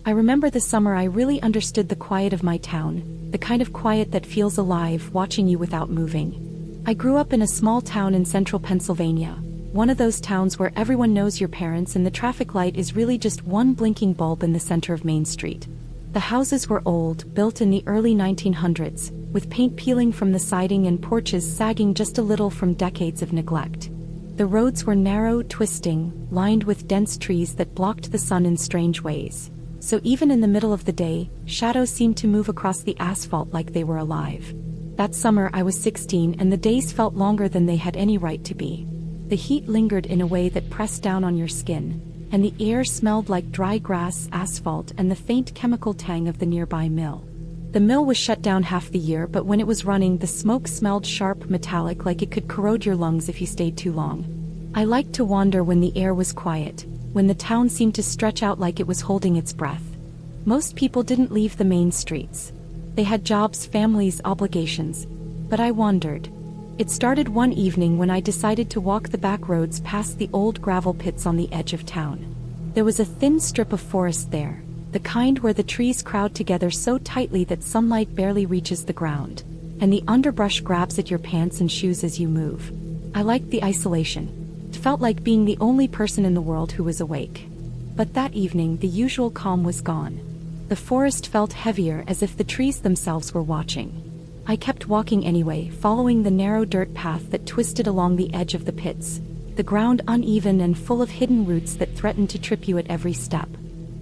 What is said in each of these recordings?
I remember the summer I really understood the quiet of my town, the kind of quiet that feels alive watching you without moving. I grew up in a small town in central Pennsylvania, one of those towns where everyone knows your parents and the traffic light is really just one blinking bulb in the center of Main Street. The houses were old, built in the early 1900s, with paint peeling from the siding and porches sagging just a little from decades of neglect. The roads were narrow, twisting, lined with dense trees that blocked the sun in strange ways. So even in the middle of the day, shadows seemed to move across the asphalt like they were alive. That summer I was 16 and the days felt longer than they had any right to be. The heat lingered in a way that pressed down on your skin, and the air smelled like dry grass, asphalt, and the faint chemical tang of the nearby mill. The mill was shut down half the year, but when it was running, the smoke smelled sharp, metallic, like it could corrode your lungs if you stayed too long. I liked to wander when the air was quiet, when the town seemed to stretch out like it was holding its breath. Most people didn't leave the main streets. They had jobs, families, obligations. But I wandered. It started one evening when I decided to walk the back roads past the old gravel pits on the edge of town. There was a thin strip of forest there, the kind where the trees crowd together so tightly that sunlight barely reaches the ground, and the underbrush grabs at your pants and shoes as you move. I liked the isolation. It felt like being the only person in the world who was awake. But that evening, the usual calm was gone. The forest felt heavier, as if the trees themselves were watching. I kept walking anyway, following the narrow dirt path that twisted along the edge of the pits, the ground uneven and full of hidden roots that threatened to trip you at every step.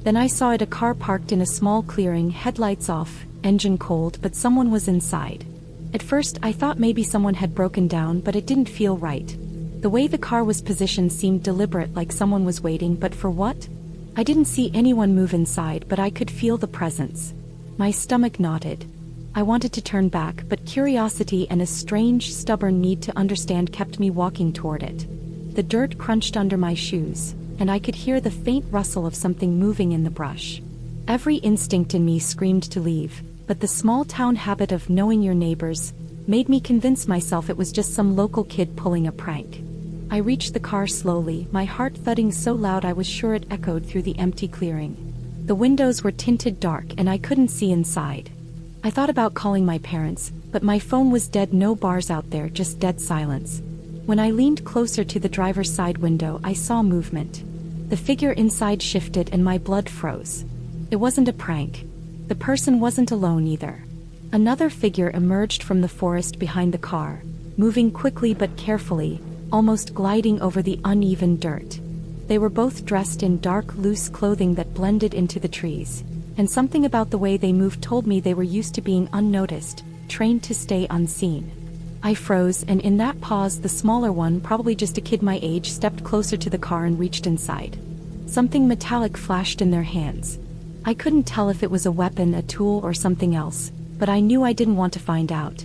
Then I saw a car parked in a small clearing, headlights off, engine cold, but someone was inside. At first I thought maybe someone had broken down, but it didn't feel right. The way the car was positioned seemed deliberate, like someone was waiting, but for what? I didn't see anyone move inside, but I could feel the presence. My stomach knotted. I wanted to turn back, but curiosity and a strange, stubborn need to understand kept me walking toward it. The dirt crunched under my shoes, and I could hear the faint rustle of something moving in the brush. Every instinct in me screamed to leave, but the small town habit of knowing your neighbors made me convince myself it was just some local kid pulling a prank. I reached the car slowly, my heart thudding so loud I was sure it echoed through the empty clearing. The windows were tinted dark and I couldn't see inside. I thought about calling my parents, but my phone was dead, no bars out there, just dead silence. When I leaned closer to the driver's side window, I saw movement. The figure inside shifted and my blood froze. It wasn't a prank. The person wasn't alone either. Another figure emerged from the forest behind the car, moving quickly but carefully, almost gliding over the uneven dirt. They were both dressed in dark, loose clothing that blended into the trees, and something about the way they moved told me they were used to being unnoticed, trained to stay unseen. I froze, and in that pause the smaller one, probably just a kid my age, stepped closer to the car and reached inside. Something metallic flashed in their hands. I couldn't tell if it was a weapon, a tool, or something else, but I knew I didn't want to find out.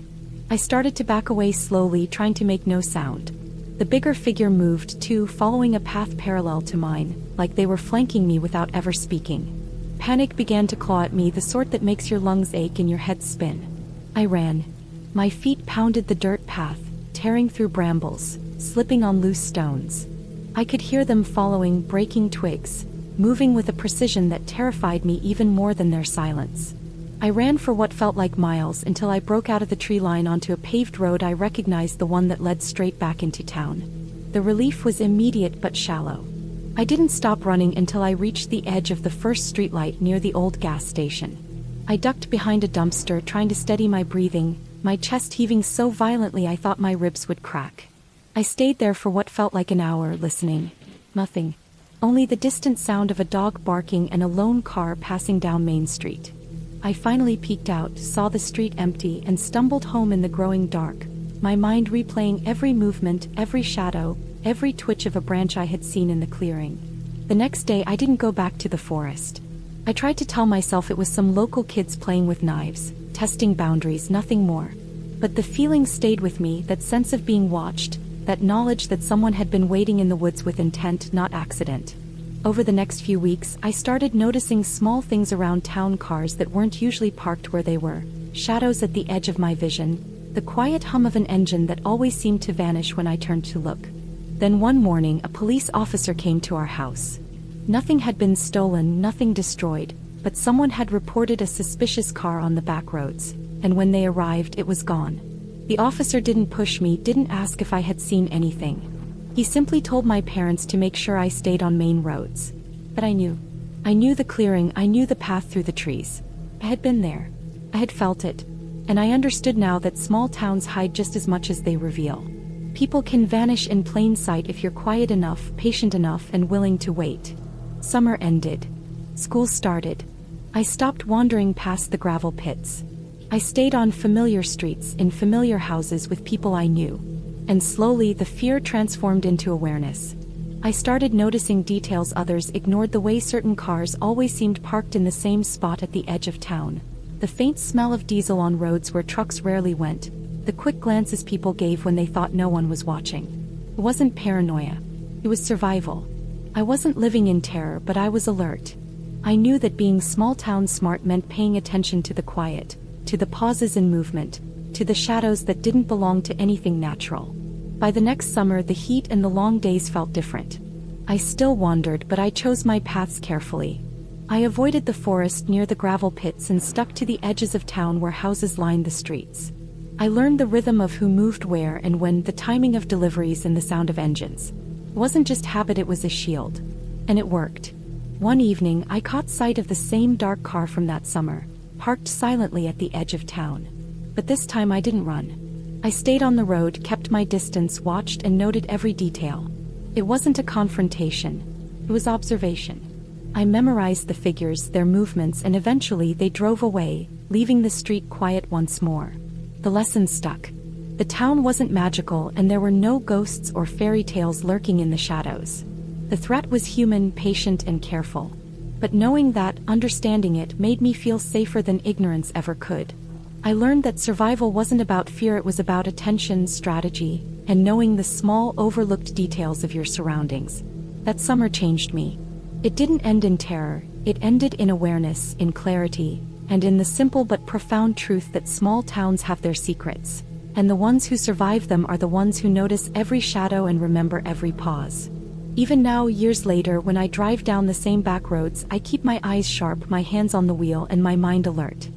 I started to back away slowly, trying to make no sound. The bigger figure moved too, following a path parallel to mine, like they were flanking me without ever speaking. Panic began to claw at me, the sort that makes your lungs ache and your head spin. I ran. My feet pounded the dirt path, tearing through brambles, slipping on loose stones. I could hear them following, breaking twigs, moving with a precision that terrified me even more than their silence. I ran for what felt like miles until I broke out of the tree line onto a paved road I recognized, the one that led straight back into town. The relief was immediate but shallow. I didn't stop running until I reached the edge of the first streetlight near the old gas station. I ducked behind a dumpster, trying to steady my breathing, my chest heaving so violently I thought my ribs would crack. I stayed there for what felt like an hour, listening. Nothing. Only the distant sound of a dog barking and a lone car passing down Main Street. I finally peeked out, saw the street empty, and stumbled home in the growing dark, my mind replaying every movement, every shadow, every twitch of a branch I had seen in the clearing. The next day I didn't go back to the forest. I tried to tell myself it was some local kids playing with knives, testing boundaries, nothing more. But the feeling stayed with me, that sense of being watched, that knowledge that someone had been waiting in the woods with intent, not accident. Over the next few weeks, I started noticing small things around town, cars that weren't usually parked where they were, shadows at the edge of my vision, the quiet hum of an engine that always seemed to vanish when I turned to look. Then one morning a police officer came to our house. Nothing had been stolen, nothing destroyed, but someone had reported a suspicious car on the back roads, and when they arrived it was gone. The officer didn't push me, didn't ask if I had seen anything. He simply told my parents to make sure I stayed on main roads. But I knew. I knew the clearing, I knew the path through the trees. I had been there. I had felt it. And I understood now that small towns hide just as much as they reveal. People can vanish in plain sight if you're quiet enough, patient enough, and willing to wait. Summer ended. School started. I stopped wandering past the gravel pits. I stayed on familiar streets, in familiar houses with people I knew. And slowly the fear transformed into awareness. I started noticing details others ignored, the way certain cars always seemed parked in the same spot at the edge of town. The faint smell of diesel on roads where trucks rarely went. The quick glances people gave when they thought no one was watching. It wasn't paranoia. It was survival. I wasn't living in terror, but I was alert. I knew that being small-town smart meant paying attention to the quiet, to the pauses in movement, to the shadows that didn't belong to anything natural. By the next summer, the heat and the long days felt different. I still wandered, but I chose my paths carefully. I avoided the forest near the gravel pits and stuck to the edges of town where houses lined the streets. I learned the rhythm of who moved where and when, the timing of deliveries and the sound of engines. It wasn't just habit, it was a shield. And it worked. One evening, I caught sight of the same dark car from that summer, parked silently at the edge of town. But this time I didn't run. I stayed on the road, kept my distance, watched and noted every detail. It wasn't a confrontation. It was observation. I memorized the figures, their movements, and eventually they drove away, leaving the street quiet once more. The lesson stuck. The town wasn't magical, and there were no ghosts or fairy tales lurking in the shadows. The threat was human, patient, and careful. But knowing that, understanding it, made me feel safer than ignorance ever could. I learned that survival wasn't about fear, it was about attention, strategy, and knowing the small, overlooked details of your surroundings. That summer changed me. It didn't end in terror, it ended in awareness, in clarity, and in the simple but profound truth that small towns have their secrets. And the ones who survive them are the ones who notice every shadow and remember every pause. Even now, years later, when I drive down the same back roads, I keep my eyes sharp, my hands on the wheel, and my mind alert.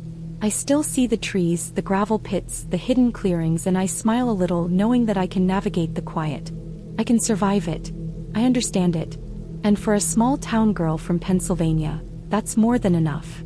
I still see the trees, the gravel pits, the hidden clearings, and I smile a little, knowing that I can navigate the quiet. I can survive it. I understand it. And for a small town girl from Pennsylvania, that's more than enough.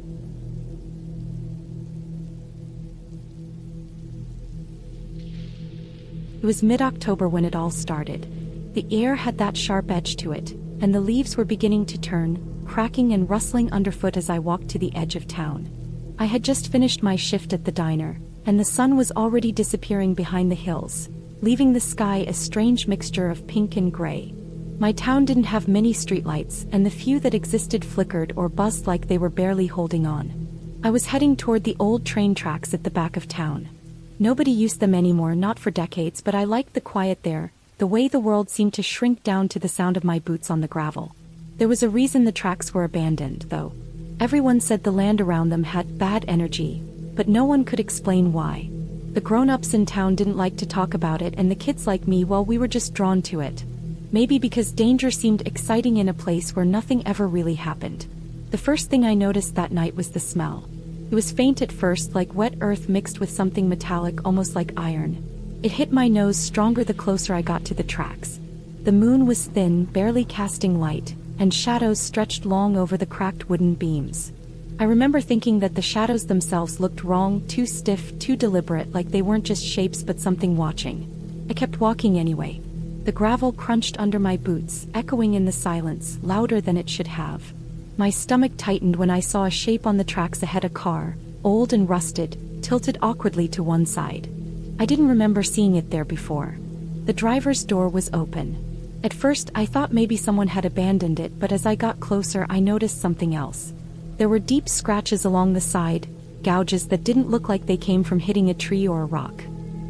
It was mid-October when it all started. The air had that sharp edge to it, and the leaves were beginning to turn, cracking and rustling underfoot as I walked to the edge of town. I had just finished my shift at the diner, and the sun was already disappearing behind the hills, leaving the sky a strange mixture of pink and gray. My town didn't have many streetlights, and the few that existed flickered or buzzed like they were barely holding on. I was heading toward the old train tracks at the back of town. Nobody used them anymore, not for decades, but I liked the quiet there, the way the world seemed to shrink down to the sound of my boots on the gravel. There was a reason the tracks were abandoned, though. Everyone said the land around them had bad energy, but no one could explain why. The grown-ups in town didn't like to talk about it, and the kids like me, well, we were just drawn to it. Maybe because danger seemed exciting in a place where nothing ever really happened. The first thing I noticed that night was the smell. It was faint at first, like wet earth mixed with something metallic, almost like iron. It hit my nose stronger the closer I got to the tracks. The moon was thin, barely casting light, and shadows stretched long over the cracked wooden beams. I remember thinking that the shadows themselves looked wrong, too stiff, too deliberate, like they weren't just shapes but something watching. I kept walking anyway. The gravel crunched under my boots, echoing in the silence, louder than it should have. My stomach tightened when I saw a shape on the tracks ahead, a car, old and rusted, tilted awkwardly to one side. I didn't remember seeing it there before. The driver's door was open. At first, I thought maybe someone had abandoned it, but as I got closer, I noticed something else. There were deep scratches along the side, gouges that didn't look like they came from hitting a tree or a rock.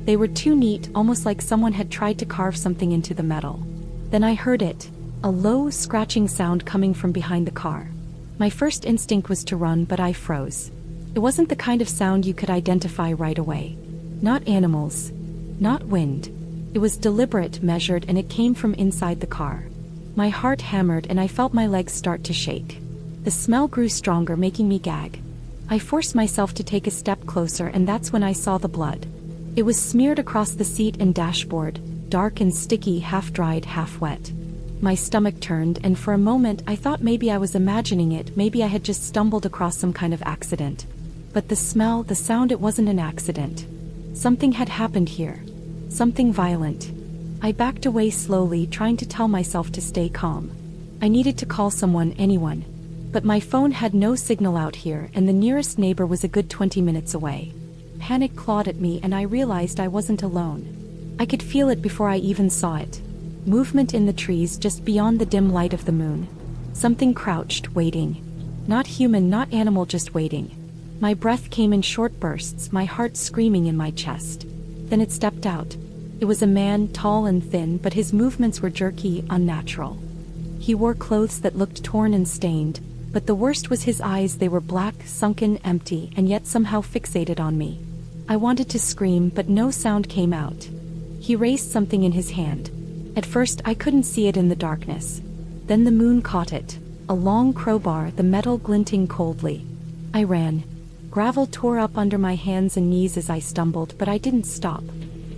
They were too neat, almost like someone had tried to carve something into the metal. Then I heard it, a low, scratching sound coming from behind the car. My first instinct was to run, but I froze. It wasn't the kind of sound you could identify right away. Not animals. Not wind. It was deliberate, measured, and it came from inside the car. My heart hammered and I felt my legs start to shake. The smell grew stronger, making me gag. I forced myself to take a step closer, and that's when I saw the blood. It was smeared across the seat and dashboard, dark and sticky, half-dried, half-wet. My stomach turned, and for a moment I thought maybe I was imagining it, maybe I had just stumbled across some kind of accident. But the smell, the sound, it wasn't an accident. Something had happened here. Something violent. I backed away slowly, trying to tell myself to stay calm. I needed to call someone, anyone. But my phone had no signal out here, and the nearest neighbor was a good 20 minutes away. Panic clawed at me, and I realized I wasn't alone. I could feel it before I even saw it. Movement in the trees just beyond the dim light of the moon. Something crouched, waiting. Not human, not animal, just waiting. My breath came in short bursts, my heart screaming in my chest. Then it stepped out. It was a man, tall and thin, but his movements were jerky, unnatural. He wore clothes that looked torn and stained, but the worst was his eyes. They were black, sunken, empty, and yet somehow fixated on me. I wanted to scream, but no sound came out. He raised something in his hand. At first I couldn't see it in the darkness. Then the moon caught it. A long crowbar, the metal glinting coldly. I ran. Gravel tore up under my hands and knees as I stumbled, but I didn't stop.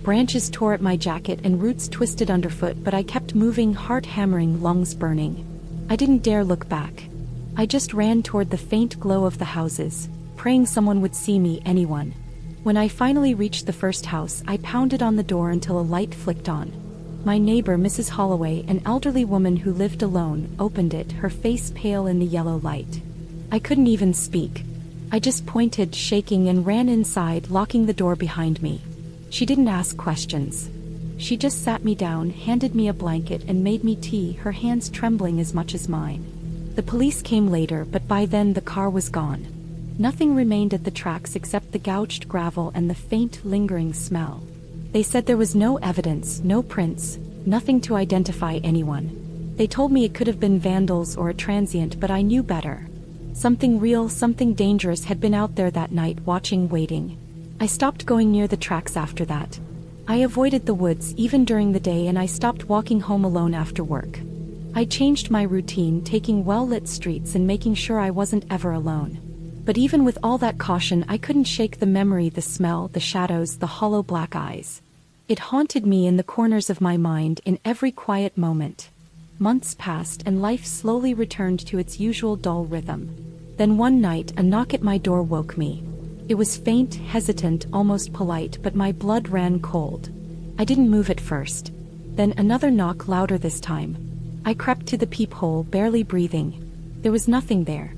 Branches tore at my jacket and roots twisted underfoot, but I kept moving, heart hammering, lungs burning. I didn't dare look back. I just ran toward the faint glow of the houses, praying someone would see me, anyone. When I finally reached the first house, I pounded on the door until a light flicked on. My neighbor, Mrs. Holloway, an elderly woman who lived alone, opened it, her face pale in the yellow light. I couldn't even speak. I just pointed, shaking, and ran inside, locking the door behind me. She didn't ask questions. She just sat me down, handed me a blanket, and made me tea, her hands trembling as much as mine. The police came later, but by then the car was gone. Nothing remained at the tracks except the gouged gravel and the faint, lingering smell. They said there was no evidence, no prints, nothing to identify anyone. They told me it could have been vandals or a transient, but I knew better. Something real, something dangerous had been out there that night, watching, waiting. I stopped going near the tracks after that. I avoided the woods even during the day, and I stopped walking home alone after work. I changed my routine, taking well-lit streets and making sure I wasn't ever alone. But even with all that caution, I couldn't shake the memory, the smell, the shadows, the hollow black eyes. It haunted me in the corners of my mind, in every quiet moment. Months passed, and life slowly returned to its usual dull rhythm. Then one night, a knock at my door woke me. It was faint, hesitant, almost polite, but my blood ran cold. I didn't move at first. Then another knock, louder this time. I crept to the peephole, barely breathing. There was nothing there.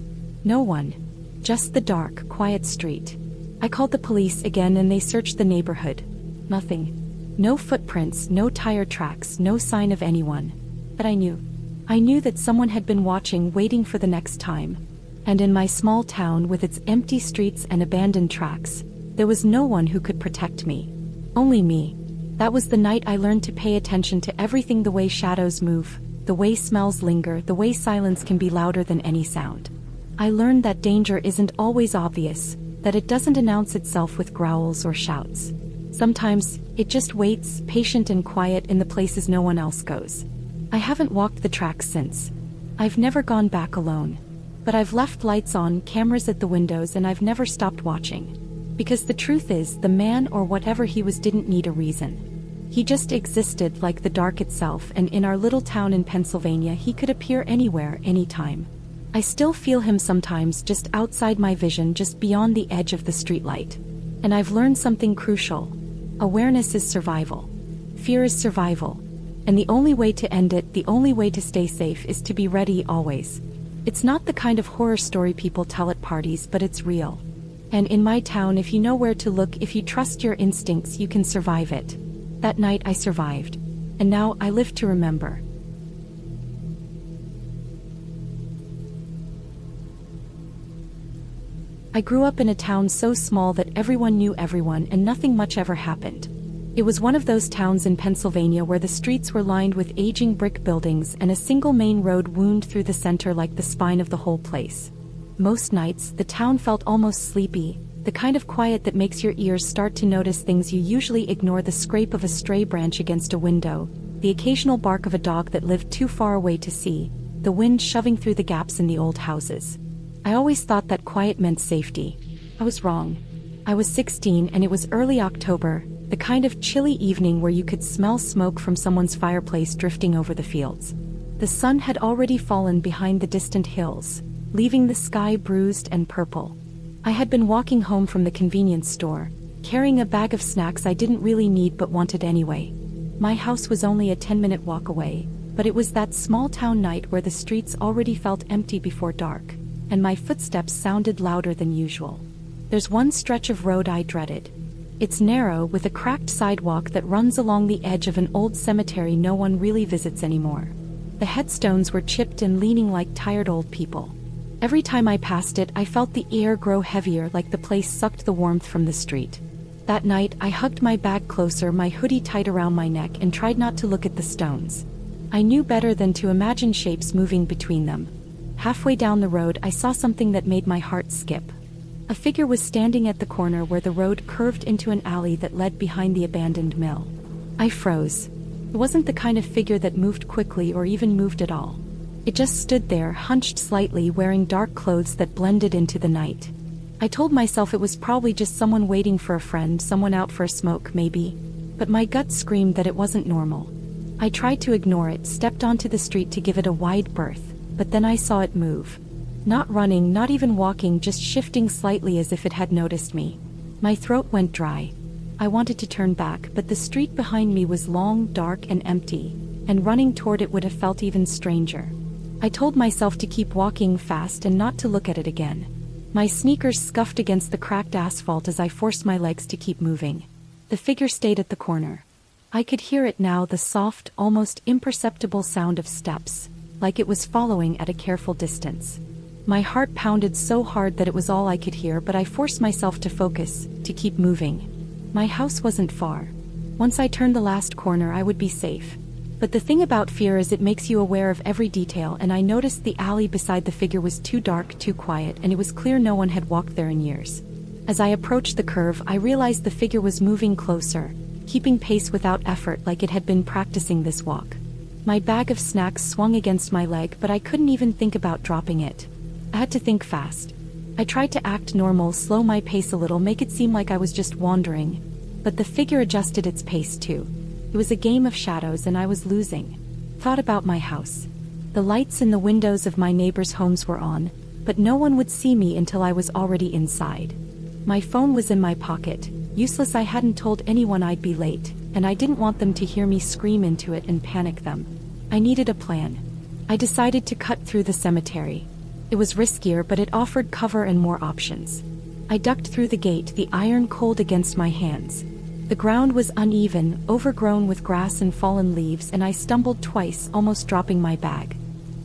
No one. Just the dark, quiet street. I called the police again, and they searched the neighborhood. Nothing. No footprints, no tire tracks, no sign of anyone. But I knew. I knew that someone had been watching, waiting for the next time. And in my small town, with its empty streets and abandoned tracks, there was no one who could protect me. Only me. That was the night I learned to pay attention to everything, the way shadows move, the way smells linger, the way silence can be louder than any sound. I learned that danger isn't always obvious, that it doesn't announce itself with growls or shouts. Sometimes, it just waits, patient and quiet, in the places no one else goes. I haven't walked the tracks since. I've never gone back alone. But I've left lights on, cameras at the windows, and I've never stopped watching. Because the truth is, the man or whatever he was didn't need a reason. He just existed, like the dark itself, and in our little town in Pennsylvania he could appear anywhere, anytime. I still feel him sometimes, just outside my vision, just beyond the edge of the streetlight. And I've learned something crucial. Awareness is survival. Fear is survival. And the only way to end it, the only way to stay safe, is to be ready always. It's not the kind of horror story people tell at parties, but it's real. And in my town, if you know where to look, if you trust your instincts, you can survive it. That night I survived. And now I live to remember. I grew up in a town so small that everyone knew everyone and nothing much ever happened. It was one of those towns in Pennsylvania where the streets were lined with aging brick buildings and a single main road wound through the center like the spine of the whole place. Most nights, the town felt almost sleepy, the kind of quiet that makes your ears start to notice things you usually ignore: the scrape of a stray branch against a window, the occasional bark of a dog that lived too far away to see, the wind shoving through the gaps in the old houses. I always thought that quiet meant safety. I was wrong. I was 16 and it was early October, the kind of chilly evening where you could smell smoke from someone's fireplace drifting over the fields. The sun had already fallen behind the distant hills, leaving the sky bruised and purple. I had been walking home from the convenience store, carrying a bag of snacks I didn't really need but wanted anyway. My house was only a 10-minute walk away, but it was that small-town night where the streets already felt empty before dark, and my footsteps sounded louder than usual. There's one stretch of road I dreaded. It's narrow, with a cracked sidewalk that runs along the edge of an old cemetery no one really visits anymore. The headstones were chipped and leaning like tired old people. Every time I passed it, I felt the air grow heavier, like the place sucked the warmth from the street. That night, I hugged my bag closer, my hoodie tight around my neck, and tried not to look at the stones. I knew better than to imagine shapes moving between them. Halfway down the road, I saw something that made my heart skip. A figure was standing at the corner where the road curved into an alley that led behind the abandoned mill. I froze. It wasn't the kind of figure that moved quickly or even moved at all. It just stood there, hunched slightly, wearing dark clothes that blended into the night. I told myself it was probably just someone waiting for a friend, someone out for a smoke maybe, but my gut screamed that it wasn't normal. I tried to ignore it, stepped onto the street to give it a wide berth, but then I saw it move. Not running, not even walking, just shifting slightly as if it had noticed me. My throat went dry. I wanted to turn back, but the street behind me was long, dark, and empty, and running toward it would have felt even stranger. I told myself to keep walking fast and not to look at it again. My sneakers scuffed against the cracked asphalt as I forced my legs to keep moving. The figure stayed at the corner. I could hear it now, the soft, almost imperceptible sound of steps, like it was following at a careful distance. My heart pounded so hard that it was all I could hear, but I forced myself to focus, to keep moving. My house wasn't far. Once I turned the last corner, I would be safe. But the thing about fear is it makes you aware of every detail, and I noticed the alley beside the figure was too dark, too quiet, and it was clear no one had walked there in years. As I approached the curve, I realized the figure was moving closer, keeping pace without effort, like it had been practicing this walk. My bag of snacks swung against my leg, but I couldn't even think about dropping it. I had to think fast. I tried to act normal, slow my pace a little, make it seem like I was just wandering. But the figure adjusted its pace too. It was a game of shadows and I was losing. Thought about my house. The lights in the windows of my neighbors' homes were on, but no one would see me until I was already inside. My phone was in my pocket. Useless, I hadn't told anyone I'd be late, and I didn't want them to hear me scream into it and panic them. I needed a plan. I decided to cut through the cemetery. It was riskier, but it offered cover and more options. I ducked through the gate, the iron cold against my hands. The ground was uneven, overgrown with grass and fallen leaves, and I stumbled twice, almost dropping my bag.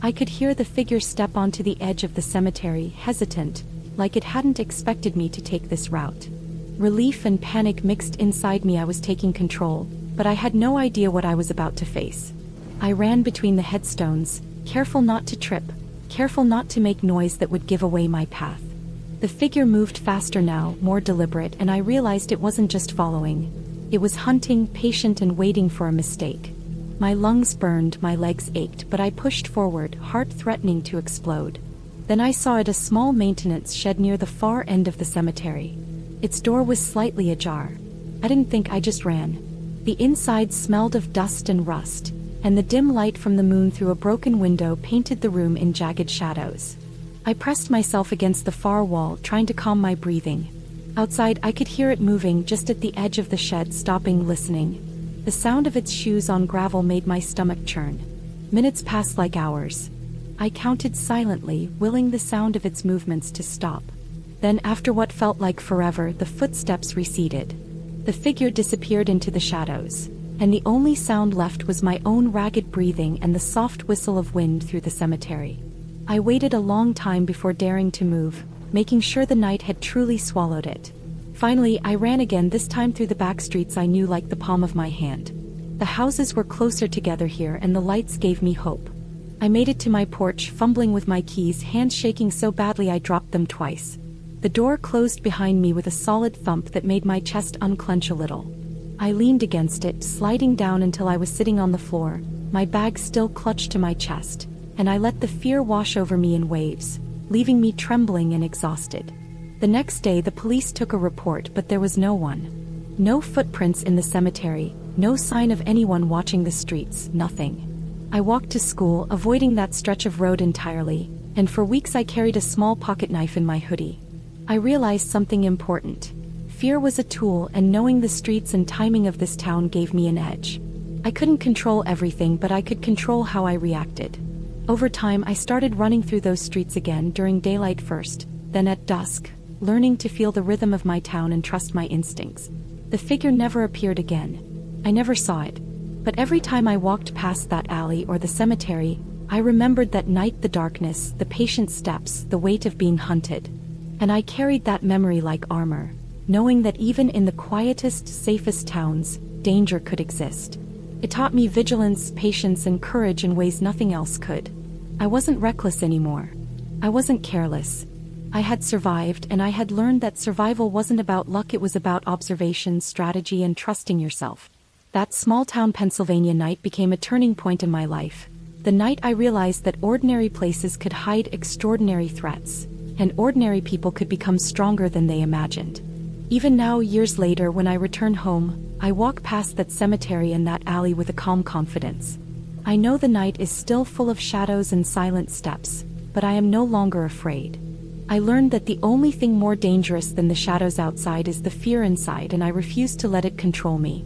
I could hear the figure step onto the edge of the cemetery, hesitant, like it hadn't expected me to take this route. Relief and panic mixed inside me. I was taking control, but I had no idea what I was about to face. I ran between the headstones, careful not to trip, careful not to make noise that would give away my path. The figure moved faster now, more deliberate, and I realized it wasn't just following. It was hunting, patient and waiting for a mistake. My lungs burned, my legs ached, but I pushed forward, heart threatening to explode. Then I saw it, a small maintenance shed near the far end of the cemetery. Its door was slightly ajar. I didn't think, I just ran. The inside smelled of dust and rust, and the dim light from the moon through a broken window painted the room in jagged shadows. I pressed myself against the far wall, trying to calm my breathing. Outside, I could hear it moving just at the edge of the shed, stopping, listening. The sound of its shoes on gravel made my stomach churn. Minutes passed like hours. I counted silently, willing the sound of its movements to stop. Then, after what felt like forever, the footsteps receded. The figure disappeared into the shadows, and the only sound left was my own ragged breathing and the soft whistle of wind through the cemetery. I waited a long time before daring to move, making sure the night had truly swallowed it. Finally, I ran again, this time through the back streets I knew like the palm of my hand. The houses were closer together here, and the lights gave me hope. I made it to my porch, fumbling with my keys, hands shaking so badly I dropped them twice. The door closed behind me with a solid thump that made my chest unclench a little. I leaned against it, sliding down until I was sitting on the floor, my bag still clutched to my chest. and I let the fear wash over me in waves, leaving me trembling and exhausted. The next day the police took a report, but there was no one. No footprints in the cemetery, no sign of anyone watching the streets, nothing. I walked to school, avoiding that stretch of road entirely, and for weeks I carried a small pocket knife in my hoodie. I realized something important. Fear was a tool, and knowing the streets and timing of this town gave me an edge. I couldn't control everything, but I could control how I reacted. Over time, I started running through those streets again during daylight first, then at dusk, learning to feel the rhythm of my town and trust my instincts. The figure never appeared again. I never saw it. But every time I walked past that alley or the cemetery, I remembered that night, the darkness, the patient steps, the weight of being hunted. And I carried that memory like armor, knowing that even in the quietest, safest towns, danger could exist. It taught me vigilance, patience, and courage in ways nothing else could. I wasn't reckless anymore. I wasn't careless. I had survived, and I had learned that survival wasn't about luck, it was about observation, strategy, and trusting yourself. That small-town Pennsylvania night became a turning point in my life. The night I realized that ordinary places could hide extraordinary threats, and ordinary people could become stronger than they imagined. Even now, years later, when I return home, I walk past that cemetery and that alley with a calm confidence. I know the night is still full of shadows and silent steps, but I am no longer afraid. I learned that the only thing more dangerous than the shadows outside is the fear inside, and I refuse to let it control me.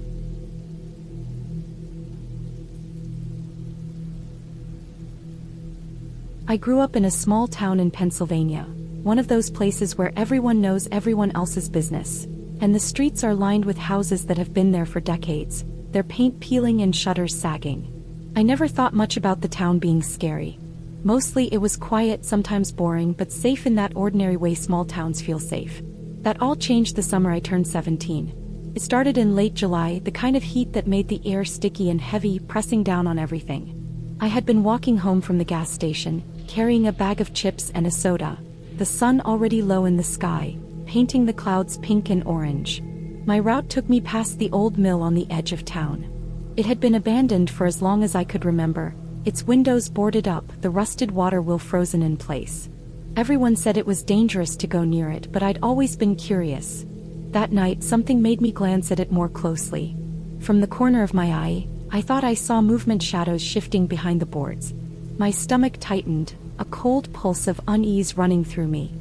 I grew up in a small town in Pennsylvania, one of those places where everyone knows everyone else's business, and the streets are lined with houses that have been there for decades, their paint peeling and shutters sagging. I never thought much about the town being scary. Mostly it was quiet, sometimes boring, but safe in that ordinary way small towns feel safe. That all changed the summer I turned 17. It started in late July, the kind of heat that made the air sticky and heavy, pressing down on everything. I had been walking home from the gas station, carrying a bag of chips and a soda, the sun already low in the sky, painting the clouds pink and orange. My route took me past the old mill on the edge of town. It had been abandoned for as long as I could remember, its windows boarded up, the rusted water wheel frozen in place. Everyone said it was dangerous to go near it, but I'd always been curious. That night, something made me glance at it more closely. From the corner of my eye, I thought I saw movement, shadows shifting behind the boards. My stomach tightened, a cold pulse of unease running through me.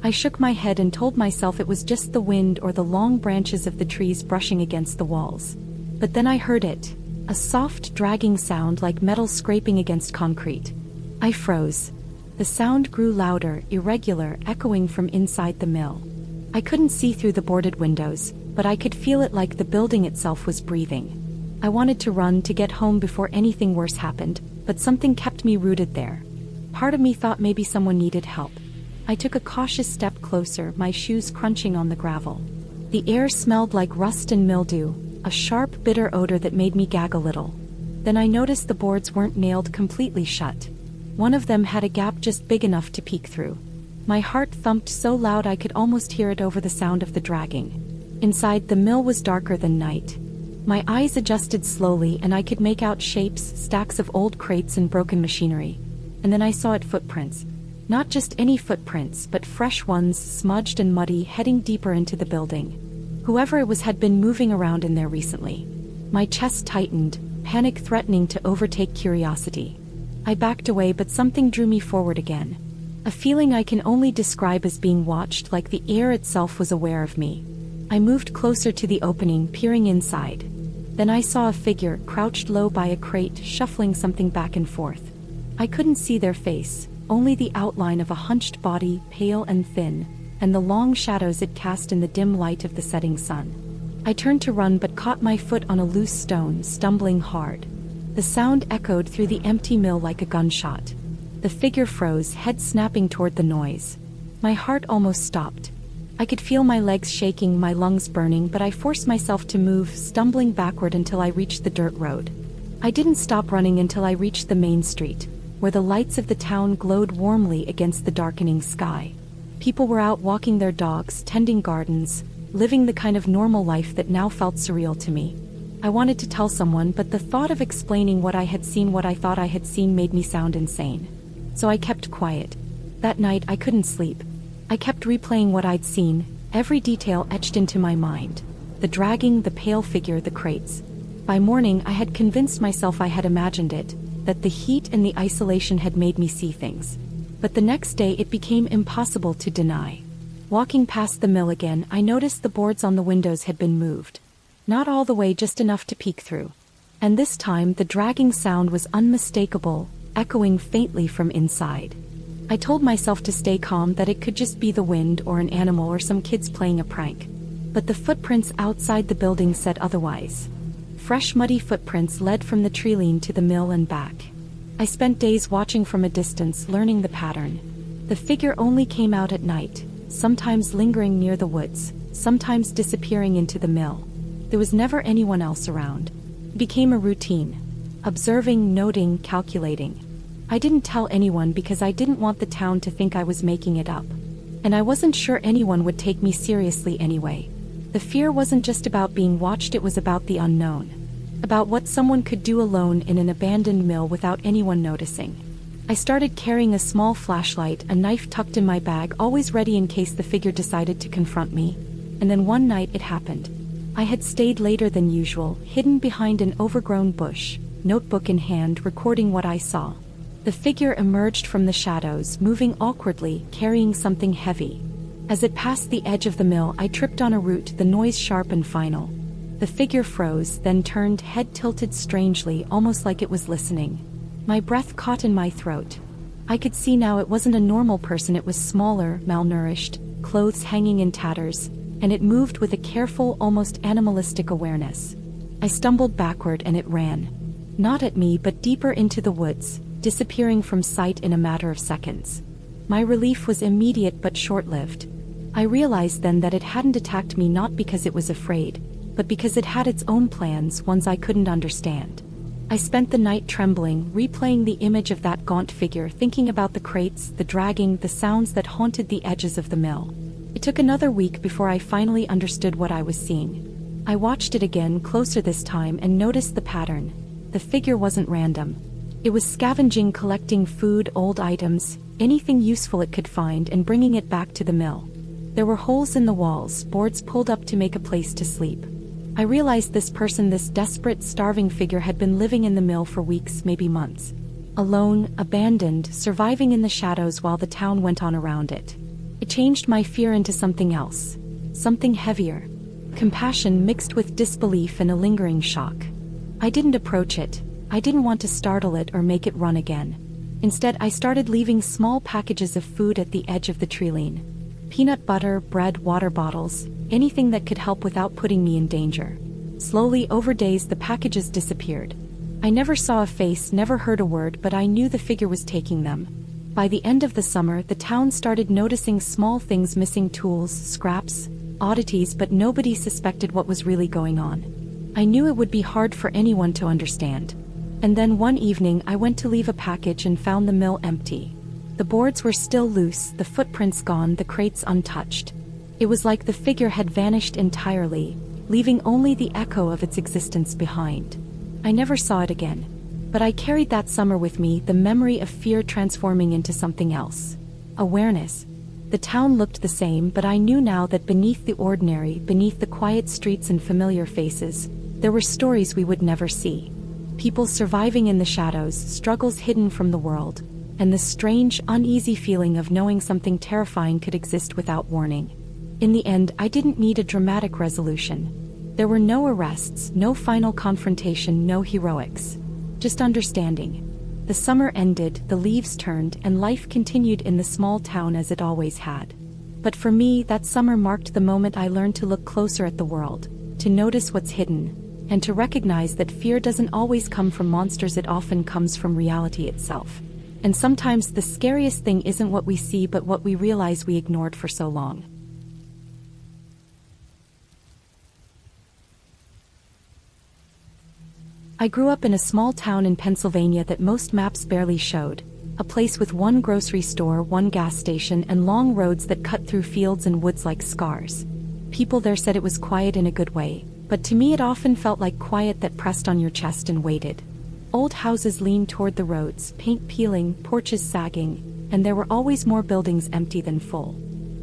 I shook my head and told myself it was just the wind or the long branches of the trees brushing against the walls. But then I heard it, a soft, dragging sound like metal scraping against concrete. I froze. The sound grew louder, irregular, echoing from inside the mill. I couldn't see through the boarded windows, but I could feel it, like the building itself was breathing. I wanted to run to get home before anything worse happened, but something kept me rooted there. Part of me thought maybe someone needed help. I took a cautious step closer, my shoes crunching on the gravel. The air smelled like rust and mildew, a sharp, bitter odor that made me gag a little. Then I noticed the boards weren't nailed completely shut. One of them had a gap just big enough to peek through. My heart thumped so loud I could almost hear it over the sound of the dragging. Inside, the mill was darker than night. My eyes adjusted slowly, and I could make out shapes, stacks of old crates and broken machinery. And then I saw it, footprints. Not just any footprints, but fresh ones, smudged and muddy, heading deeper into the building. Whoever it was had been moving around in there recently. My chest tightened, panic threatening to overtake curiosity. I backed away, but something drew me forward again. A feeling I can only describe as being watched, like the air itself was aware of me. I moved closer to the opening, peering inside. Then I saw a figure, crouched low by a crate, shuffling something back and forth. I couldn't see their face, only the outline of a hunched body, pale and thin, and the long shadows it cast in the dim light of the setting sun. I turned to run, but caught my foot on a loose stone, stumbling hard. The sound echoed through the empty mill like a gunshot. The figure froze, head snapping toward the noise. My heart almost stopped. I could feel my legs shaking, my lungs burning, but I forced myself to move, stumbling backward until I reached the dirt road. I didn't stop running until I reached the main street, where the lights of the town glowed warmly against the darkening sky. People were out walking their dogs, tending gardens, living the kind of normal life that now felt surreal to me. I wanted to tell someone, but the thought of explaining what I had seen, what I thought I had seen, made me sound insane. so I kept quiet. That night I couldn't sleep. I kept replaying what I'd seen, every detail etched into my mind. The dragging, the pale figure, the crates. By morning I had convinced myself I had imagined it, that the heat and the isolation had made me see things. But the next day it became impossible to deny. Walking past the mill again, I noticed the boards on the windows had been moved. Not all the way, just enough to peek through. And this time the dragging sound was unmistakable, echoing faintly from inside. I told myself to stay calm, that it could just be the wind or an animal or some kids playing a prank. But the footprints outside the building said otherwise. Fresh muddy footprints led from the treeline to the mill and back. I spent days watching from a distance, learning the pattern. The figure only came out at night, sometimes lingering near the woods, sometimes disappearing into the mill. There was never anyone else around. It became a routine. Observing, noting, calculating. I didn't tell anyone because I didn't want the town to think I was making it up. And I wasn't sure anyone would take me seriously anyway. The fear wasn't just about being watched, it was about the unknown. About what someone could do alone in an abandoned mill without anyone noticing. I started carrying a small flashlight, a knife tucked in my bag, always ready in case the figure decided to confront me. And then one night it happened. I had stayed later than usual, hidden behind an overgrown bush, notebook in hand, recording what I saw. The figure emerged from the shadows, moving awkwardly, carrying something heavy. As it passed the edge of the mill, I tripped on a root, the noise sharp and final. The figure froze, then turned, head tilted strangely, almost like it was listening. My breath caught in my throat. I could see now it wasn't a normal person, it was smaller, malnourished, clothes hanging in tatters, and it moved with a careful, almost animalistic awareness. I stumbled backward and it ran. Not at me, but deeper into the woods, disappearing from sight in a matter of seconds. My relief was immediate but short-lived. I realized then that it hadn't attacked me not because it was afraid, but because it had its own plans, ones I couldn't understand. I spent the night trembling, replaying the image of that gaunt figure, thinking about the crates, the dragging, the sounds that haunted the edges of the mill. It took another week before I finally understood what I was seeing. I watched it again, closer this time, and noticed the pattern. The figure wasn't random. It was scavenging, collecting food, old items, anything useful it could find, and bringing it back to the mill. There were holes in the walls, boards pulled up to make a place to sleep. I realized this person, this desperate, starving figure, had been living in the mill for weeks, maybe months. Alone, abandoned, surviving in the shadows while the town went on around it. It changed my fear into something else. Something heavier. Compassion mixed with disbelief and a lingering shock. I didn't approach it. I didn't want to startle it or make it run again. Instead, I started leaving small packages of food at the edge of the treeline. Peanut butter, bread, water bottles, anything that could help without putting me in danger. Slowly, over days, the packages disappeared. I never saw a face, never heard a word, but I knew the figure was taking them. By the end of the summer, the town started noticing small things, missing tools, scraps, oddities, but nobody suspected what was really going on. I knew it would be hard for anyone to understand. And then one evening I went to leave a package and found the mill empty. The boards were still loose, the footprints gone, the crates untouched. It was like the figure had vanished entirely, leaving only the echo of its existence behind. I never saw it again. But I carried that summer with me, the memory of fear transforming into something else. Awareness. The town looked the same, but I knew now that beneath the ordinary, beneath the quiet streets and familiar faces, there were stories we would never see. People surviving in the shadows, struggles hidden from the world, and the strange, uneasy feeling of knowing something terrifying could exist without warning. In the end, I didn't need a dramatic resolution. There were no arrests, no final confrontation, no heroics. Just understanding. The summer ended, the leaves turned, and life continued in the small town as it always had. But for me, that summer marked the moment I learned to look closer at the world, to notice what's hidden, and to recognize that fear doesn't always come from monsters, it often comes from reality itself. And sometimes the scariest thing isn't what we see but what we realize we ignored for so long. I grew up in a small town in Pennsylvania that most maps barely showed, a place with one grocery store, one gas station, and long roads that cut through fields and woods like scars. People there said it was quiet in a good way, but to me it often felt like quiet that pressed on your chest and waited. Old houses leaned toward the roads, paint peeling, porches sagging, and there were always more buildings empty than full.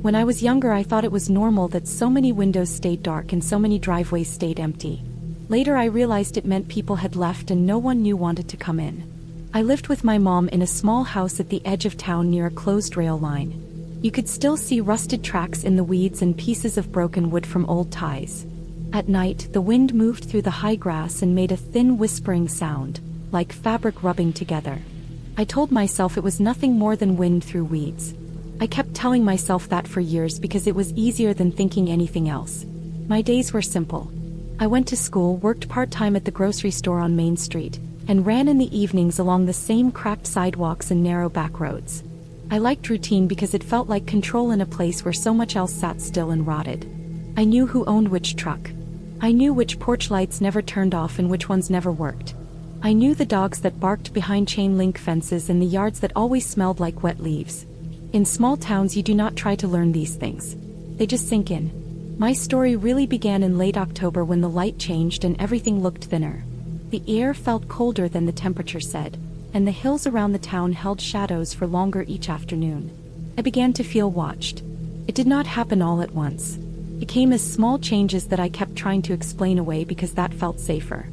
When I was younger, I thought it was normal that so many windows stayed dark and so many driveways stayed empty. Later I realized it meant people had left and no one new wanted to come in. I lived with my mom in a small house at the edge of town near a closed rail line. You could still see rusted tracks in the weeds and pieces of broken wood from old ties. At night, the wind moved through the high grass and made a thin whispering sound, like fabric rubbing together. I told myself it was nothing more than wind through weeds. I kept telling myself that for years because it was easier than thinking anything else. My days were simple. I went to school, worked part-time at the grocery store on Main Street, and ran in the evenings along the same cracked sidewalks and narrow back roads. I liked routine because it felt like control in a place where so much else sat still and rotted. I knew who owned which truck. I knew which porch lights never turned off and which ones never worked. I knew the dogs that barked behind chain link fences and the yards that always smelled like wet leaves. In small towns, you do not try to learn these things. They just sink in. My story really began in late October when the light changed and everything looked thinner. The air felt colder than the temperature said, and the hills around the town held shadows for longer each afternoon. I began to feel watched. It did not happen all at once. It came as small changes that I kept trying to explain away because that felt safer.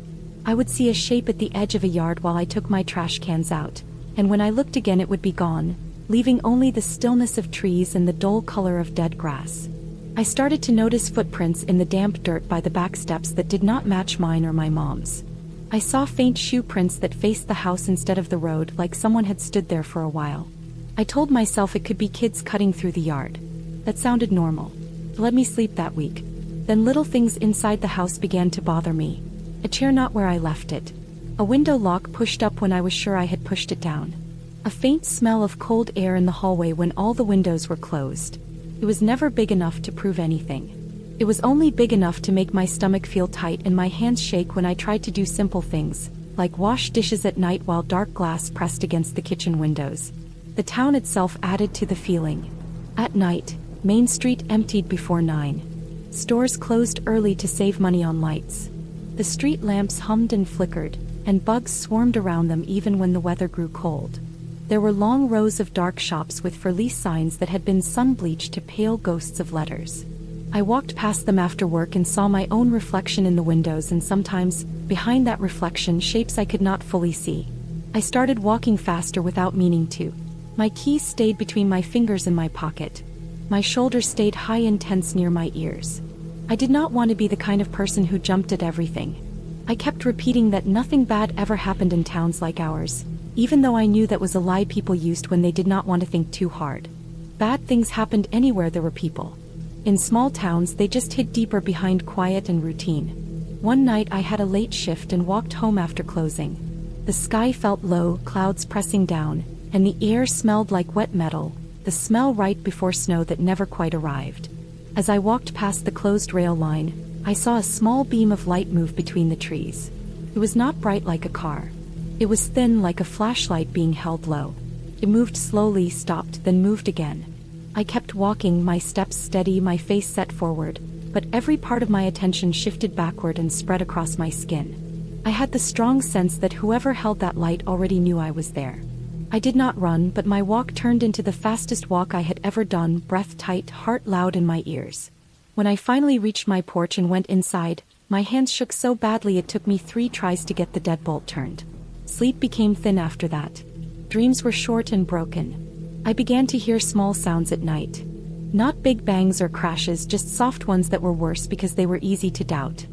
I would see a shape at the edge of a yard while I took my trash cans out, and when I looked again it would be gone, leaving only the stillness of trees and the dull color of dead grass. I started to notice footprints in the damp dirt by the back steps that did not match mine or my mom's. I saw faint shoe prints that faced the house instead of the road, like someone had stood there for a while. I told myself it could be kids cutting through the yard. That sounded normal. Let me sleep that week. Then little things inside the house began to bother me. A chair not where I left it. A window lock pushed up when I was sure I had pushed it down. A faint smell of cold air in the hallway when all the windows were closed. It was never big enough to prove anything. It was only big enough to make my stomach feel tight and my hands shake when I tried to do simple things, like wash dishes at night while dark glass pressed against the kitchen windows. The town itself added to the feeling. At night, Main Street emptied before 9. Stores closed early to save money on lights. The street lamps hummed and flickered, and bugs swarmed around them even when the weather grew cold. There were long rows of dark shops with for lease signs that had been sun-bleached to pale ghosts of letters. I walked past them after work and saw my own reflection in the windows, and sometimes, behind that reflection, shapes I could not fully see. I started walking faster without meaning to. My keys stayed between my fingers in my pocket. My shoulders stayed high and tense near my ears. I did not want to be the kind of person who jumped at everything. I kept repeating that nothing bad ever happened in towns like ours, even though I knew that was a lie people used when they did not want to think too hard. Bad things happened anywhere there were people. In small towns, they just hid deeper behind quiet and routine. One night I had a late shift and walked home after closing. The sky felt low, clouds pressing down, and the air smelled like wet metal, the smell right before snow that never quite arrived. As I walked past the closed rail line, I saw a small beam of light move between the trees. It was not bright like a car. It was thin like a flashlight being held low. It moved slowly, stopped, then moved again. I kept walking, my steps steady, my face set forward, but every part of my attention shifted backward and spread across my skin. I had the strong sense that whoever held that light already knew I was there. I did not run, but my walk turned into the fastest walk I had ever done, breath tight, heart loud in my ears. When I finally reached my porch and went inside, my hands shook so badly it took me 3 tries to get the deadbolt turned. Sleep became thin after that. Dreams were short and broken. I began to hear small sounds at night. Not big bangs or crashes, just soft ones that were worse because they were easy to doubt.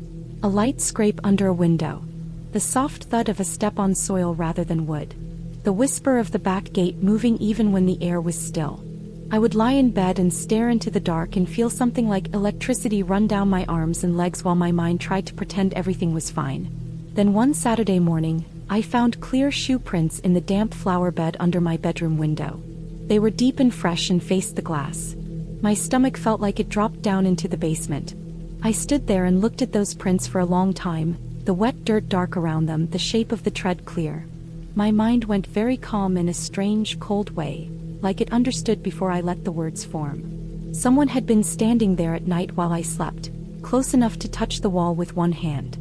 A light scrape under a window. The soft thud of a step on soil rather than wood. The whisper of the back gate moving even when the air was still. I would lie in bed and stare into the dark and feel something like electricity run down my arms and legs while my mind tried to pretend everything was fine. Then one Saturday morning, I found clear shoe prints in the damp flower bed under my bedroom window. They were deep and fresh and faced the glass. My stomach felt like it dropped down into the basement. I stood there and looked at those prints for a long time, the wet dirt dark around them, the shape of the tread clear. My mind went very calm in a strange, cold way, like it understood before I let the words form. Someone had been standing there at night while I slept, close enough to touch the wall with one hand.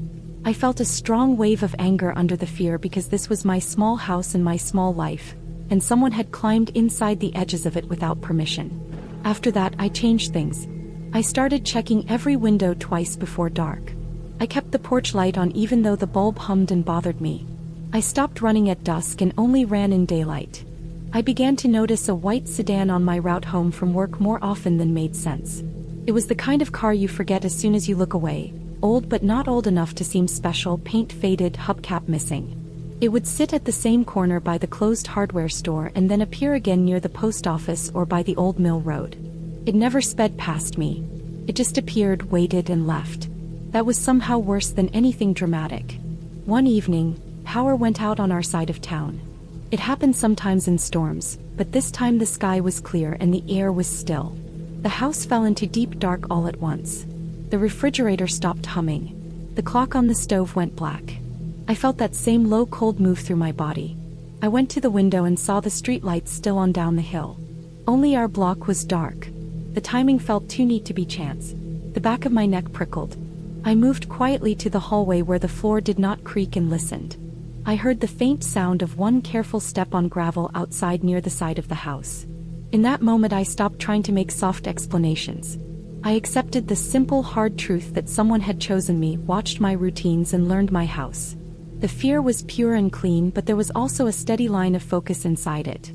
I felt a strong wave of anger under the fear because this was my small house and my small life, and someone had climbed inside the edges of it without permission. After that, I changed things. I started checking every window twice before dark. I kept the porch light on even though the bulb hummed and bothered me. I stopped running at dusk and only ran in daylight. I began to notice a white sedan on my route home from work more often than made sense. It was the kind of car you forget as soon as you look away, old but not old enough to seem special, paint faded, hubcap missing. It would sit at the same corner by the closed hardware store and then appear again near the post office or by the old mill road. It never sped past me. It just appeared, waited, and left. That was somehow worse than anything dramatic. One evening, power went out on our side of town. It happened sometimes in storms, but this time the sky was clear and the air was still. The house fell into deep dark all at once. The refrigerator stopped humming. The clock on the stove went black. I felt that same low cold move through my body. I went to the window and saw the street lights still on down the hill. Only our block was dark. The timing felt too neat to be chance. The back of my neck prickled. I moved quietly to the hallway where the floor did not creak and listened. I heard the faint sound of one careful step on gravel outside near the side of the house. In that moment I stopped trying to make soft explanations. I accepted the simple, hard truth that someone had chosen me, watched my routines, and learned my house. The fear was pure and clean, but there was also a steady line of focus inside it.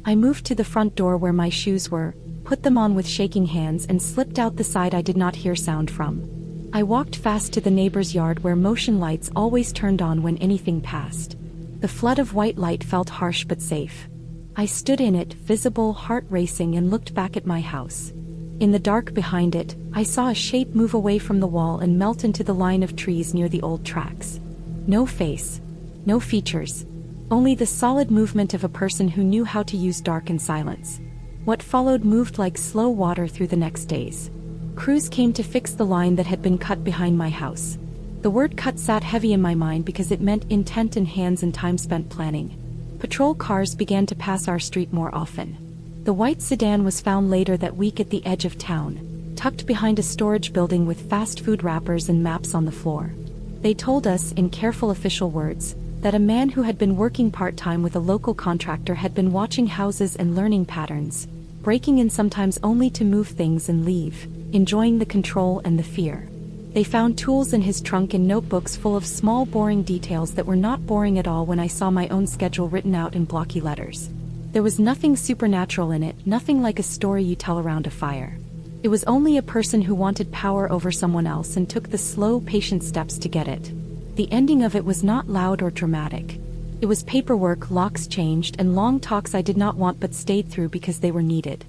I moved to the front door where my shoes were, put them on with shaking hands, and slipped out the side I did not hear sound from. I walked fast to the neighbor's yard where motion lights always turned on when anything passed. The flood of white light felt harsh but safe. I stood in it, visible, heart racing, and looked back at my house. In the dark behind it, I saw a shape move away from the wall and melt into the line of trees near the old tracks. No face, no features, only the solid movement of a person who knew how to use dark and silence. What followed moved like slow water through the next days. Crews came to fix the line that had been cut behind my house. The word cut sat heavy in my mind because it meant intent and hands and time spent planning. Patrol cars began to pass our street more often. The white sedan was found later that week at the edge of town, tucked behind a storage building with fast food wrappers and maps on the floor. They told us, in careful official words, that a man who had been working part-time with a local contractor had been watching houses and learning patterns, breaking in sometimes only to move things and leave, enjoying the control and the fear. They found tools in his trunk and notebooks full of small boring details that were not boring at all when I saw my own schedule written out in blocky letters. There was nothing supernatural in it, nothing like a story you tell around a fire. It was only a person who wanted power over someone else and took the slow, patient steps to get it. The ending of it was not loud or dramatic. It was paperwork, locks changed, and long talks I did not want but stayed through because they were needed.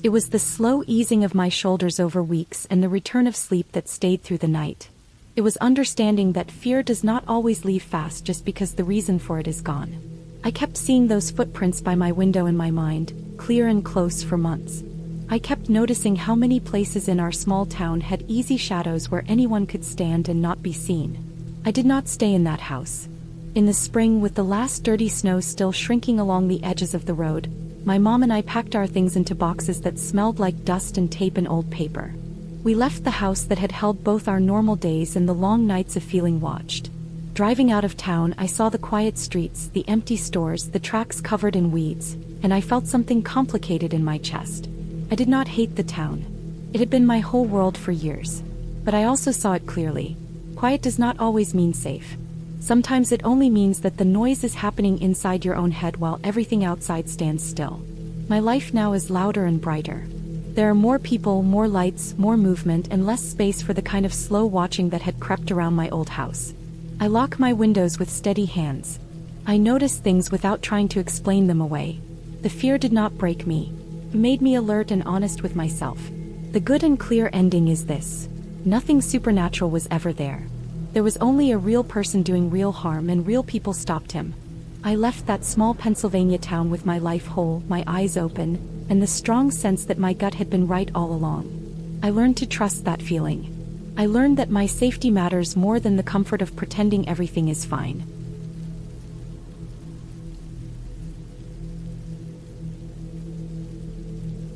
It was the slow easing of my shoulders over weeks and the return of sleep that stayed through the night. It was understanding that fear does not always leave fast just because the reason for it is gone. I kept seeing those footprints by my window in my mind, clear and close, for months. I kept noticing how many places in our small town had easy shadows where anyone could stand and not be seen. I did not stay in that house. In the spring, with the last dirty snow still shrinking along the edges of the road, my mom and I packed our things into boxes that smelled like dust and tape and old paper. We left the house that had held both our normal days and the long nights of feeling watched. Driving out of town, I saw the quiet streets, the empty stores, the tracks covered in weeds, and I felt something complicated in my chest. I did not hate the town. It had been my whole world for years. But I also saw it clearly. Quiet does not always mean safe. Sometimes it only means that the noise is happening inside your own head while everything outside stands still. My life now is louder and brighter. There are more people, more lights, more movement, and less space for the kind of slow watching that had crept around my old house. I lock my windows with steady hands. I notice things without trying to explain them away. The fear did not break me. It made me alert and honest with myself. The good and clear ending is this: nothing supernatural was ever there. There was only a real person doing real harm, and real people stopped him. I left that small Pennsylvania town with my life whole, my eyes open, and the strong sense that my gut had been right all along. I learned to trust that feeling. I learned that my safety matters more than the comfort of pretending everything is fine.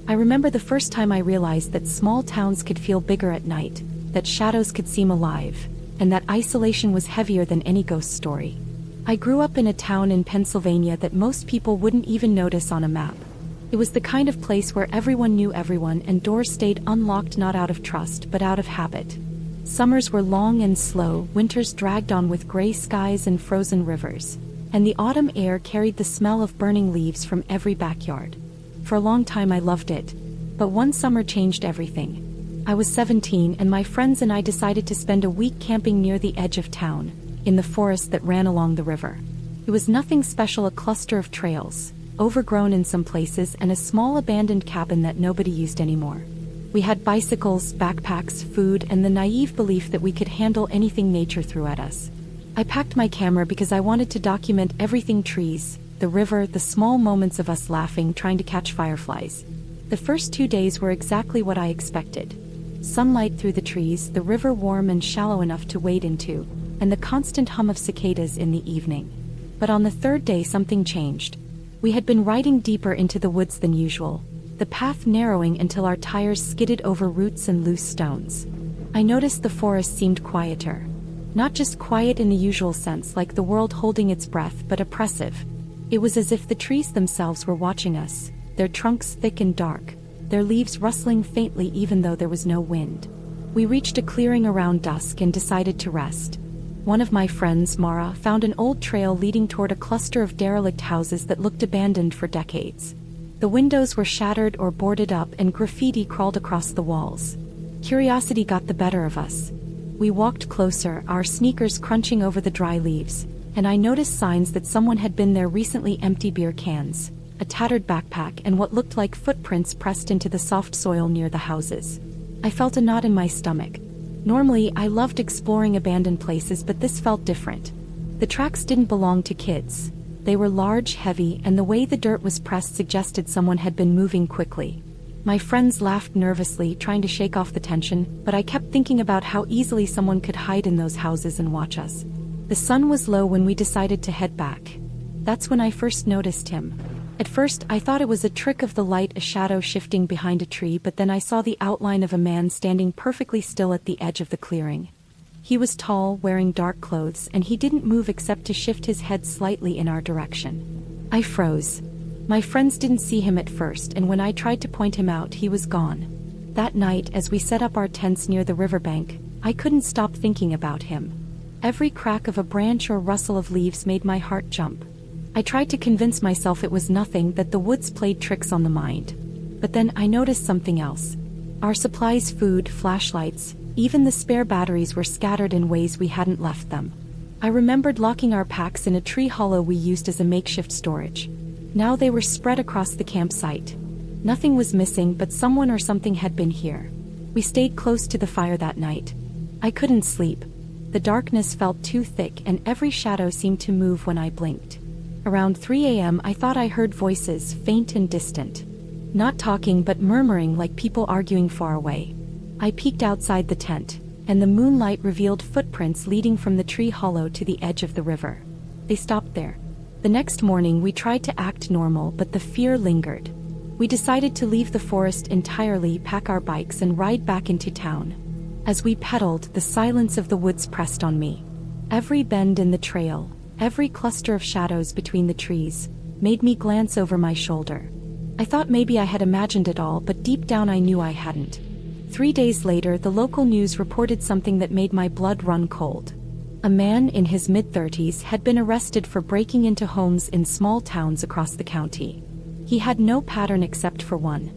I remember the first time I realized that small towns could feel bigger at night, that shadows could seem alive, and that isolation was heavier than any ghost story. I grew up in a town in Pennsylvania that most people wouldn't even notice on a map. It was the kind of place where everyone knew everyone and doors stayed unlocked not out of trust but out of habit. Summers were long and slow, winters dragged on with gray skies and frozen rivers, and the autumn air carried the smell of burning leaves from every backyard. For a long time I loved it, but one summer changed everything. I was 17 and my friends and I decided to spend a week camping near the edge of town, in the forest that ran along the river. It was nothing special, a cluster of trails, overgrown in some places, and a small abandoned cabin that nobody used anymore. We had bicycles, backpacks, food, and the naive belief that we could handle anything nature threw at us. I packed my camera because I wanted to document everything: trees, the river, the small moments of us laughing, trying to catch fireflies. The first 2 days were exactly what I expected. Sunlight through the trees, the river warm and shallow enough to wade into, and the constant hum of cicadas in the evening. But on the third day something changed. We had been riding deeper into the woods than usual, the path narrowing until our tires skidded over roots and loose stones. I noticed the forest seemed quieter. Not just quiet in the usual sense, like the world holding its breath, but oppressive. It was as if the trees themselves were watching us, their trunks thick and dark, their leaves rustling faintly even though there was no wind. We reached a clearing around dusk and decided to rest. One of my friends, Mara, found an old trail leading toward a cluster of derelict houses that looked abandoned for decades. The windows were shattered or boarded up and graffiti crawled across the walls. Curiosity got the better of us. We walked closer, our sneakers crunching over the dry leaves, and I noticed signs that someone had been there recently: empty beer cans, a tattered backpack, and what looked like footprints pressed into the soft soil near the houses. I felt a knot in my stomach. Normally, I loved exploring abandoned places, but this felt different. The tracks didn't belong to kids. They were large, heavy, and the way the dirt was pressed suggested someone had been moving quickly. My friends laughed nervously, trying to shake off the tension, but I kept thinking about how easily someone could hide in those houses and watch us. The sun was low when we decided to head back. That's when I first noticed him. At first, I thought it was a trick of the light, a shadow shifting behind a tree, but then I saw the outline of a man standing perfectly still at the edge of the clearing. He was tall, wearing dark clothes, and he didn't move except to shift his head slightly in our direction. I froze. My friends didn't see him at first, and when I tried to point him out, he was gone. That night, as we set up our tents near the riverbank, I couldn't stop thinking about him. Every crack of a branch or rustle of leaves made my heart jump. I tried to convince myself it was nothing, that the woods played tricks on the mind. But then I noticed something else. Our supplies, food, flashlights, even the spare batteries were scattered in ways we hadn't left them. I remembered locking our packs in a tree hollow we used as a makeshift storage. Now they were spread across the campsite. Nothing was missing, but someone or something had been here. We stayed close to the fire that night. I couldn't sleep. The darkness felt too thick and every shadow seemed to move when I blinked. Around 3 a.m. I thought I heard voices, faint and distant. Not talking but murmuring, like people arguing far away. I peeked outside the tent, and the moonlight revealed footprints leading from the tree hollow to the edge of the river. They stopped there. The next morning we tried to act normal, but the fear lingered. We decided to leave the forest entirely, pack our bikes, and ride back into town. As we pedaled, the silence of the woods pressed on me. Every bend in the trail, every cluster of shadows between the trees, made me glance over my shoulder. I thought maybe I had imagined it all, but deep down I knew I hadn't. 3 days later, the local news reported something that made my blood run cold. A man in his mid-30s had been arrested for breaking into homes in small towns across the county. He had no pattern except for one.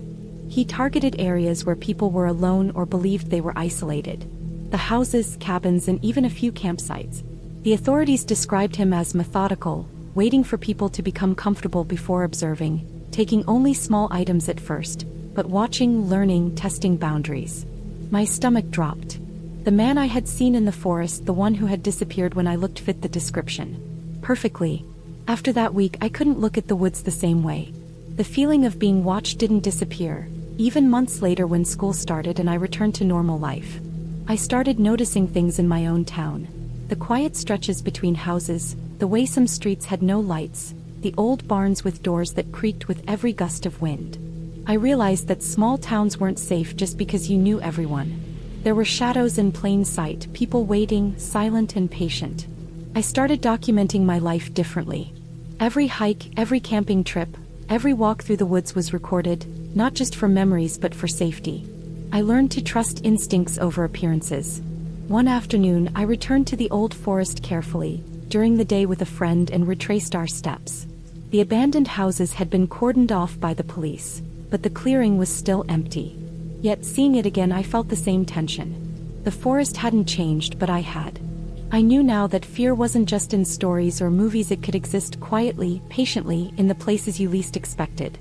He targeted areas where people were alone or believed they were isolated. The houses, cabins, and even a few campsites. The authorities described him as methodical, waiting for people to become comfortable before observing, taking only small items at first, but watching, learning, testing boundaries. My stomach dropped. The man I had seen in the forest, the one who had disappeared when I looked, fit the description perfectly. After that week, I couldn't look at the woods the same way. The feeling of being watched didn't disappear, even months later when school started and I returned to normal life. I started noticing things in my own town. The quiet stretches between houses, the way some streets had no lights, the old barns with doors that creaked with every gust of wind. I realized that small towns weren't safe just because you knew everyone. There were shadows in plain sight, people waiting, silent and patient. I started documenting my life differently. Every hike, every camping trip, every walk through the woods was recorded, not just for memories but for safety. I learned to trust instincts over appearances. One afternoon, I returned to the old forest carefully, during the day with a friend, and retraced our steps. The abandoned houses had been cordoned off by the police, but the clearing was still empty. Yet seeing it again, I felt the same tension. The forest hadn't changed, but I had. I knew now that fear wasn't just in stories or movies, it could exist quietly, patiently, in the places you least expected.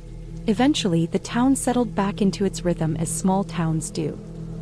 Eventually, the town settled back into its rhythm as small towns do.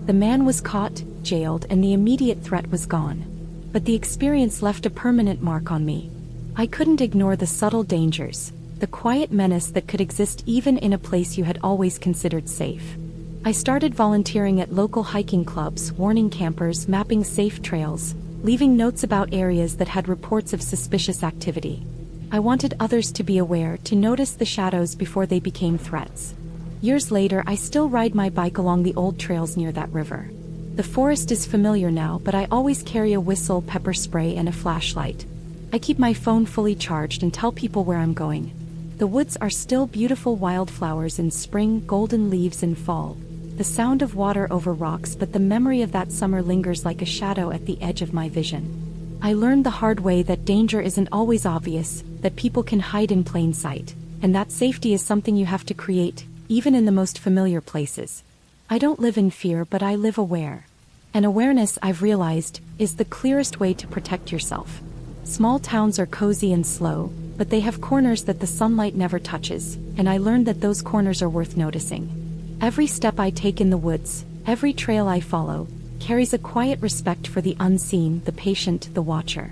The man was caught, jailed, and the immediate threat was gone. But the experience left a permanent mark on me. I couldn't ignore the subtle dangers, the quiet menace that could exist even in a place you had always considered safe. I started volunteering at local hiking clubs, warning campers, mapping safe trails, leaving notes about areas that had reports of suspicious activity. I wanted others to be aware, to notice the shadows before they became threats. Years later, I still ride my bike along the old trails near that river. The forest is familiar now, but I always carry a whistle, pepper spray, and a flashlight. I keep my phone fully charged and tell people where I'm going. The woods are still beautiful, wildflowers in spring, golden leaves in fall, the sound of water over rocks, but the memory of that summer lingers like a shadow at the edge of my vision. I learned the hard way that danger isn't always obvious, that people can hide in plain sight, and that safety is something you have to create, even in the most familiar places. I don't live in fear, but I live aware. And awareness, I've realized, is the clearest way to protect yourself. Small towns are cozy and slow, but they have corners that the sunlight never touches, and I learned that those corners are worth noticing. Every step I take in the woods, every trail I follow, carries a quiet respect for the unseen, the patient, the watcher.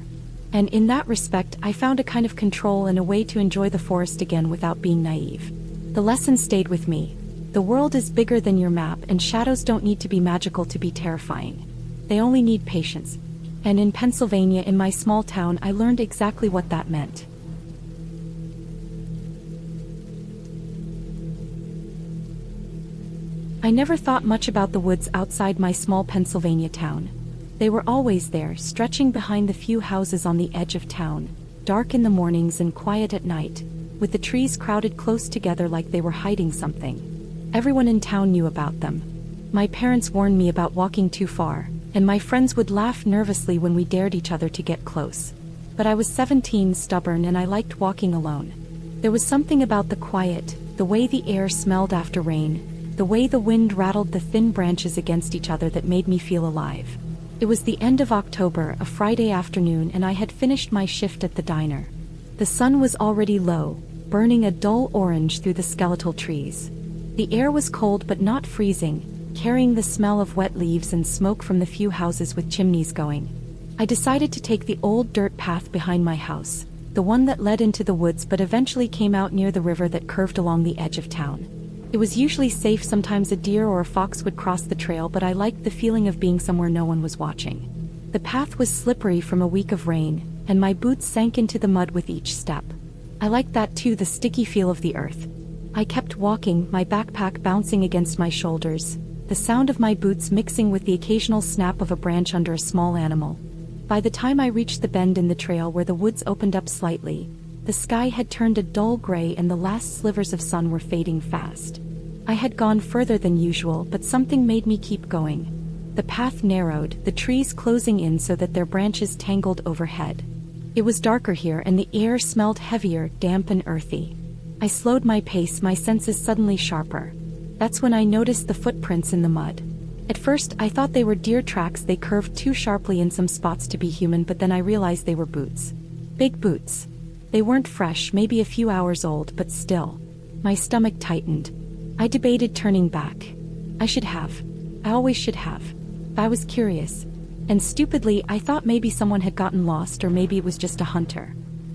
And in that respect, I found a kind of control and a way to enjoy the forest again without being naive. The lesson stayed with me. The world is bigger than your map, and shadows don't need to be magical to be terrifying. They only need patience. And in Pennsylvania, in my small town, I learned exactly what that meant. I never thought much about the woods outside my small Pennsylvania town. They were always there, stretching behind the few houses on the edge of town, dark in the mornings and quiet at night, with the trees crowded close together like they were hiding something. Everyone in town knew about them. My parents warned me about walking too far, and my friends would laugh nervously when we dared each other to get close. But I was 17, stubborn, and I liked walking alone. There was something about the quiet, the way the air smelled after rain, the way the wind rattled the thin branches against each other that made me feel alive. It was the end of October, a Friday afternoon, and I had finished my shift at the diner. The sun was already low, burning a dull orange through the skeletal trees. The air was cold but not freezing, carrying the smell of wet leaves and smoke from the few houses with chimneys going. I decided to take the old dirt path behind my house, the one that led into the woods but eventually came out near the river that curved along the edge of town. It was usually safe, sometimes a deer or a fox would cross the trail, but I liked the feeling of being somewhere no one was watching. The path was slippery from a week of rain, and my boots sank into the mud with each step. I liked that too, the sticky feel of the earth. I kept walking, my backpack bouncing against my shoulders, the sound of my boots mixing with the occasional snap of a branch under a small animal. By the time I reached the bend in the trail where the woods opened up slightly, the sky had turned a dull gray and the last slivers of sun were fading fast. I had gone further than usual, but something made me keep going. The path narrowed, the trees closing in so that their branches tangled overhead. It was darker here and the air smelled heavier, damp and earthy. I slowed my pace, my senses suddenly sharper. That's when I noticed the footprints in the mud. At first, I thought they were deer tracks. They curved too sharply in some spots to be human, but then I realized they were boots. Big boots. They weren't fresh, maybe a few hours old, but still. My stomach tightened. I debated turning back. I should have. I always should have. I was curious. And stupidly, I thought maybe someone had gotten lost, or maybe it was just a hunter.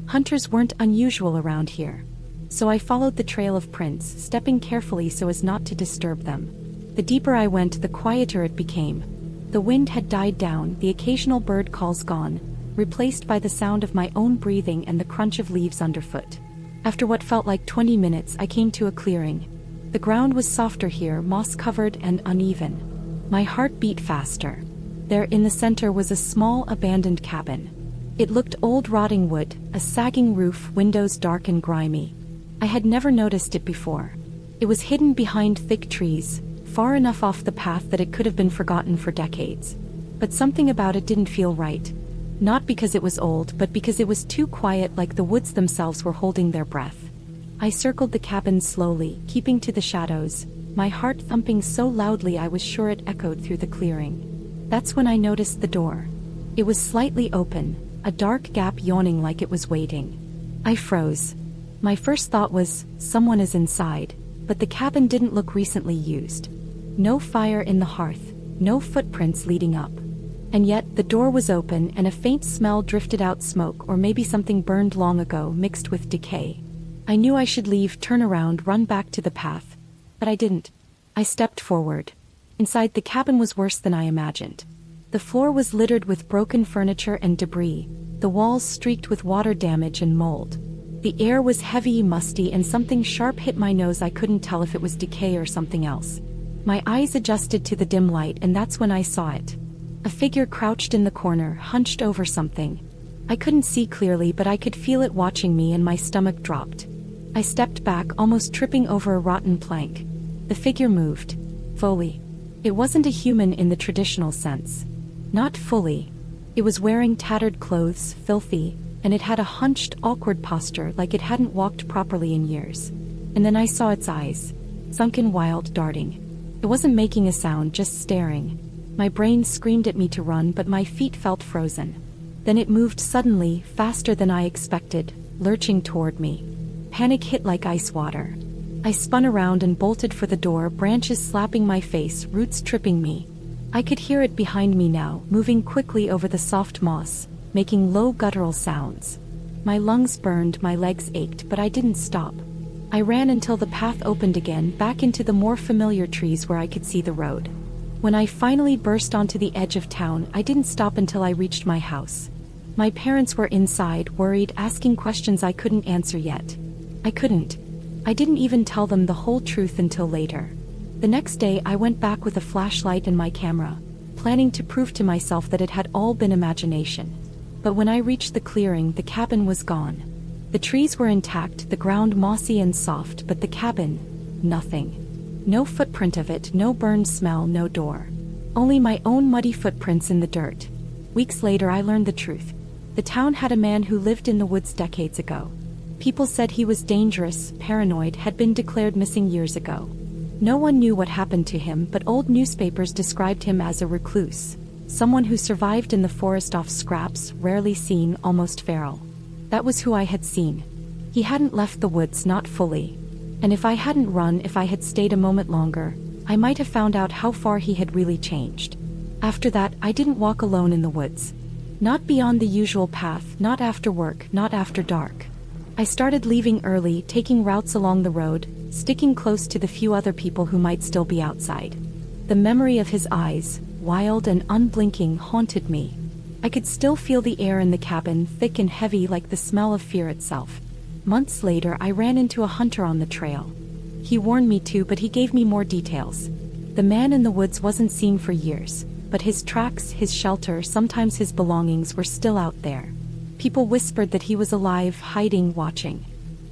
Hunters weren't unusual around here. So I followed the trail of prints, stepping carefully so as not to disturb them. The deeper I went, the quieter it became. The wind had died down, the occasional bird calls gone, replaced by the sound of my own breathing and the crunch of leaves underfoot. After what felt like 20 minutes, I came to a clearing. The ground was softer here, moss-covered and uneven. My heart beat faster. There in the center was a small abandoned cabin. It looked old, rotting wood, a sagging roof, windows dark and grimy. I had never noticed it before. It was hidden behind thick trees, far enough off the path that it could have been forgotten for decades. But something about it didn't feel right. Not because it was old, but because it was too quiet, like the woods themselves were holding their breath. I circled the cabin slowly, keeping to the shadows, my heart thumping so loudly I was sure it echoed through the clearing. That's when I noticed the door. It was slightly open, a dark gap yawning like it was waiting. I froze. My first thought was, someone is inside, but the cabin didn't look recently used. No fire in the hearth, no footprints leading up. And yet, the door was open and a faint smell drifted out, smoke or maybe something burned long ago mixed with decay. I knew I should leave, turn around, run back to the path. But I didn't. I stepped forward. Inside, the cabin was worse than I imagined. The floor was littered with broken furniture and debris, the walls streaked with water damage and mold. The air was heavy, musty, and something sharp hit my nose. I couldn't tell if it was decay or something else. My eyes adjusted to the dim light, and that's when I saw it. A figure crouched in the corner, hunched over something. I couldn't see clearly, but I could feel it watching me, and my stomach dropped. I stepped back, almost tripping over a rotten plank. The figure moved. Fully. It wasn't a human in the traditional sense. Not fully. It was wearing tattered clothes, filthy, and it had a hunched, awkward posture like it hadn't walked properly in years. And then I saw its eyes. Sunken, wild, darting. It wasn't making a sound, just staring. My brain screamed at me to run, but my feet felt frozen. Then it moved suddenly, faster than I expected, lurching toward me. Panic hit like ice water. I spun around and bolted for the door, branches slapping my face, roots tripping me. I could hear it behind me now, moving quickly over the soft moss, making low guttural sounds. My lungs burned, my legs ached, but I didn't stop. I ran until the path opened again, back into the more familiar trees where I could see the road. When I finally burst onto the edge of town, I didn't stop until I reached my house. My parents were inside, worried, asking questions I couldn't answer yet. I couldn't. I didn't even tell them the whole truth until later. The next day I went back with a flashlight and my camera, planning to prove to myself that it had all been imagination. But when I reached the clearing, the cabin was gone. The trees were intact, the ground mossy and soft, but the cabin, nothing. No footprint of it, no burned smell, no door. Only my own muddy footprints in the dirt. Weeks later I learned the truth. The town had a man who lived in the woods decades ago. People said he was dangerous, paranoid, had been declared missing years ago. No one knew what happened to him, but old newspapers described him as a recluse. Someone who survived in the forest off scraps, rarely seen, almost feral. That was who I had seen. He hadn't left the woods, not fully. And if I hadn't run, if I had stayed a moment longer, I might have found out how far he had really changed. After that, I didn't walk alone in the woods. Not beyond the usual path, not after work, not after dark. I started leaving early, taking routes along the road, sticking close to the few other people who might still be outside. The memory of his eyes, wild and unblinking, haunted me. I could still feel the air in the cabin, thick and heavy like the smell of fear itself. Months later, I ran into a hunter on the trail. He warned me too, but he gave me more details. The man in the woods wasn't seen for years, but his tracks, his shelter, sometimes his belongings were still out there. People whispered that he was alive, hiding, watching.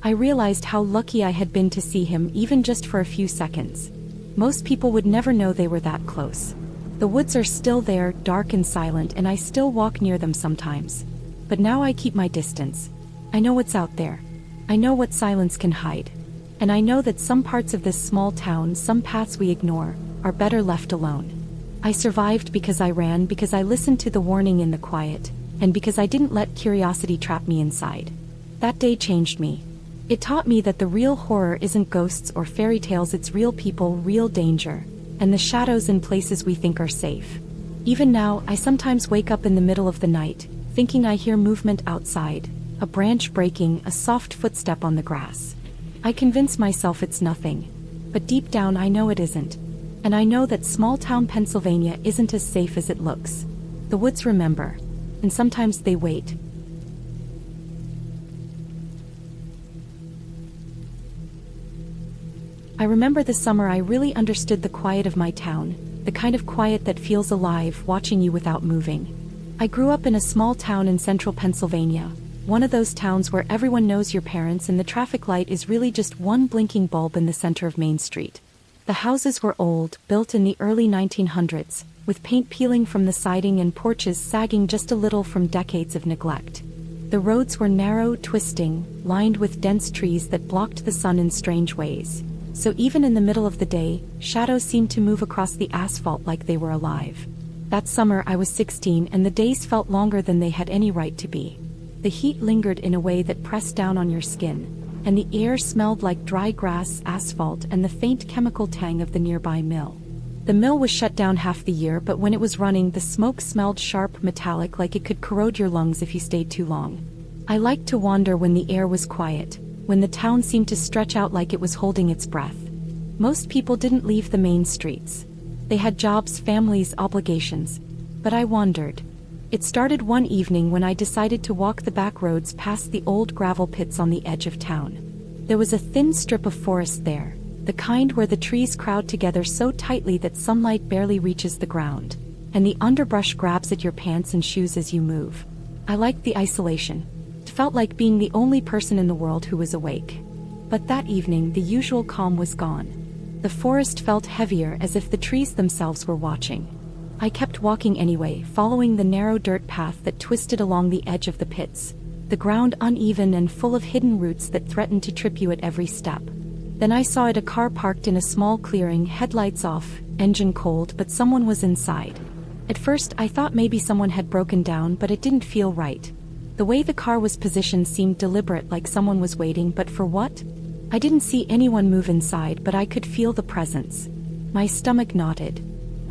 I realized how lucky I had been to see him, even just for a few seconds. Most people would never know they were that close. The woods are still there, dark and silent, and I still walk near them sometimes. But now I keep my distance. I know what's out there. I know what silence can hide. And I know that some parts of this small town, some paths we ignore, are better left alone. I survived because I ran, because I listened to the warning in the quiet, and because I didn't let curiosity trap me inside. That day changed me. It taught me that the real horror isn't ghosts or fairy tales, it's real people, real danger, and the shadows in places we think are safe. Even now, I sometimes wake up in the middle of the night, thinking I hear movement outside, a branch breaking, a soft footstep on the grass. I convince myself it's nothing, but deep down I know it isn't. And I know that small-town Pennsylvania isn't as safe as it looks. The woods remember, and sometimes they wait. I remember the summer I really understood the quiet of my town, the kind of quiet that feels alive watching you without moving. I grew up in a small town in central Pennsylvania, one of those towns where everyone knows your parents and the traffic light is really just one blinking bulb in the center of Main Street. The houses were old, built in the early 1900s, with paint peeling from the siding and porches sagging just a little from decades of neglect. The roads were narrow, twisting, lined with dense trees that blocked the sun in strange ways. So even in the middle of the day, shadows seemed to move across the asphalt like they were alive. That summer I was 16 and the days felt longer than they had any right to be. The heat lingered in a way that pressed down on your skin, and the air smelled like dry grass, asphalt, and the faint chemical tang of the nearby mill. The mill was shut down half the year, but when it was running, the smoke smelled sharp, metallic, like it could corrode your lungs if you stayed too long. I liked to wander when the air was quiet, when the town seemed to stretch out like it was holding its breath. Most people didn't leave the main streets. They had jobs, families, obligations. But I wandered. It started one evening when I decided to walk the back roads past the old gravel pits on the edge of town. There was a thin strip of forest there, the kind where the trees crowd together so tightly that sunlight barely reaches the ground, and the underbrush grabs at your pants and shoes as you move. I liked the isolation. It felt like being the only person in the world who was awake. But that evening, the usual calm was gone. The forest felt heavier, as if the trees themselves were watching. I kept walking anyway, following the narrow dirt path that twisted along the edge of the pits, the ground uneven and full of hidden roots that threatened to trip you at every step. Then I saw a car parked in a small clearing, headlights off, engine cold, but someone was inside. At first I thought maybe someone had broken down, but it didn't feel right. The way the car was positioned seemed deliberate, like someone was waiting, but for what? I didn't see anyone move inside, but I could feel the presence. My stomach knotted.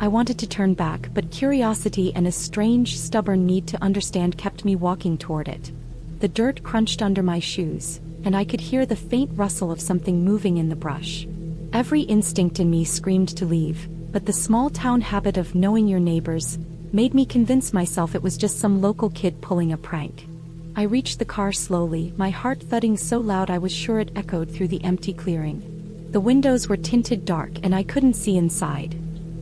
I wanted to turn back, but curiosity and a strange, stubborn need to understand kept me walking toward it. The dirt crunched under my shoes, and I could hear the faint rustle of something moving in the brush. Every instinct in me screamed to leave, but the small-town habit of knowing your neighbors made me convince myself it was just some local kid pulling a prank. I reached the car slowly, my heart thudding so loud I was sure it echoed through the empty clearing. The windows were tinted dark and I couldn't see inside.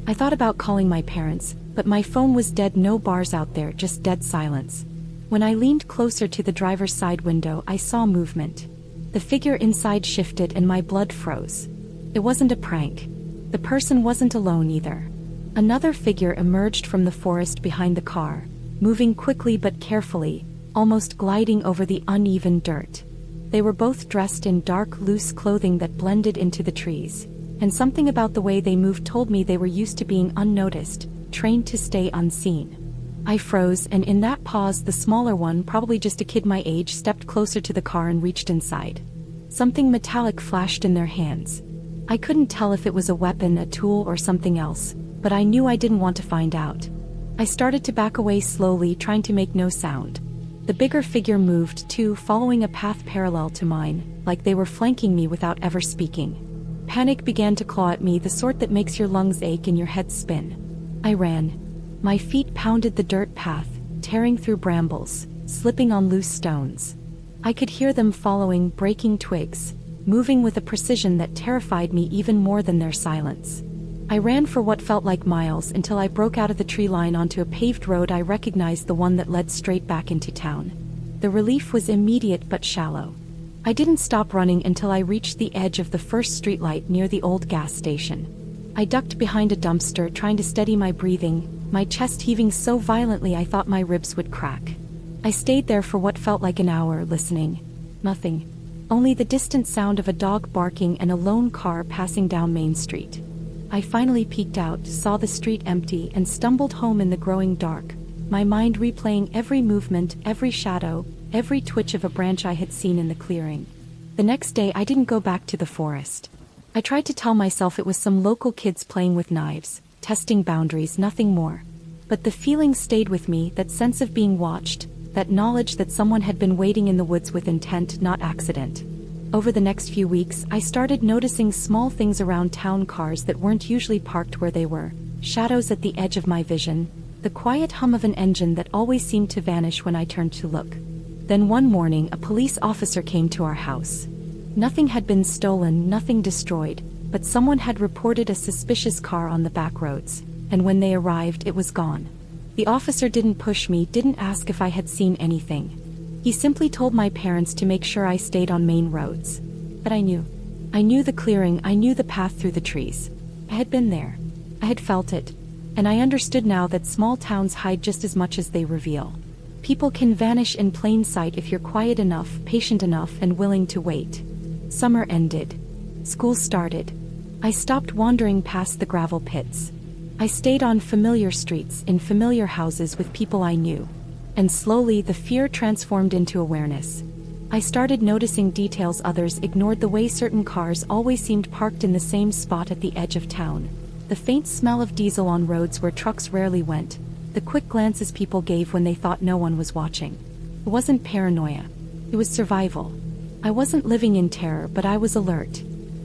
I thought about calling my parents, but my phone was dead, no bars out there, just dead silence. When I leaned closer to the driver's side window, I saw movement. The figure inside shifted and my blood froze. It wasn't a prank. The person wasn't alone either. Another figure emerged from the forest behind the car, moving quickly but carefully, almost gliding over the uneven dirt. They were both dressed in dark, loose clothing that blended into the trees, and something about the way they moved told me they were used to being unnoticed, trained to stay unseen. I froze, and in that pause the smaller one, probably just a kid my age, stepped closer to the car and reached inside. Something metallic flashed in their hands. I couldn't tell if it was a weapon, a tool, or something else, but I knew I didn't want to find out. I started to back away slowly, trying to make no sound. The bigger figure moved too, following a path parallel to mine, like they were flanking me without ever speaking. Panic began to claw at me, the sort that makes your lungs ache and your head spin. I ran. My feet pounded the dirt path, tearing through brambles, slipping on loose stones. I could hear them following, breaking twigs, moving with a precision that terrified me even more than their silence. I ran for what felt like miles until I broke out of the tree line onto a paved road. I recognized the one that led straight back into town. The relief was immediate but shallow. I didn't stop running until I reached the edge of the first streetlight near the old gas station. I ducked behind a dumpster, trying to steady my breathing, my chest heaving so violently I thought my ribs would crack. I stayed there for what felt like an hour, listening. Nothing. Only the distant sound of a dog barking and a lone car passing down Main Street. I finally peeked out, saw the street empty, and stumbled home in the growing dark, my mind replaying every movement, every shadow, every twitch of a branch I had seen in the clearing. The next day I didn't go back to the forest. I tried to tell myself it was some local kids playing with knives, testing boundaries, nothing more. But the feeling stayed with me, that sense of being watched, that knowledge that someone had been waiting in the woods with intent, not accident. Over the next few weeks, I started noticing small things around town, cars that weren't usually parked where they were, shadows at the edge of my vision, the quiet hum of an engine that always seemed to vanish when I turned to look. Then one morning a police officer came to our house. Nothing had been stolen, nothing destroyed, but someone had reported a suspicious car on the back roads, and when they arrived, it was gone. The officer didn't push me, didn't ask if I had seen anything. He simply told my parents to make sure I stayed on main roads. But I knew. I knew the clearing, I knew the path through the trees. I had been there. I had felt it. And I understood now that small towns hide just as much as they reveal. People can vanish in plain sight if you're quiet enough, patient enough, and willing to wait. Summer ended. School started. I stopped wandering past the gravel pits. I stayed on familiar streets, in familiar houses with people I knew. And slowly the fear transformed into awareness. I started noticing details others ignored, the way certain cars always seemed parked in the same spot at the edge of town. The faint smell of diesel on roads where trucks rarely went. The quick glances people gave when they thought no one was watching. It wasn't paranoia. It was survival. I wasn't living in terror, but I was alert.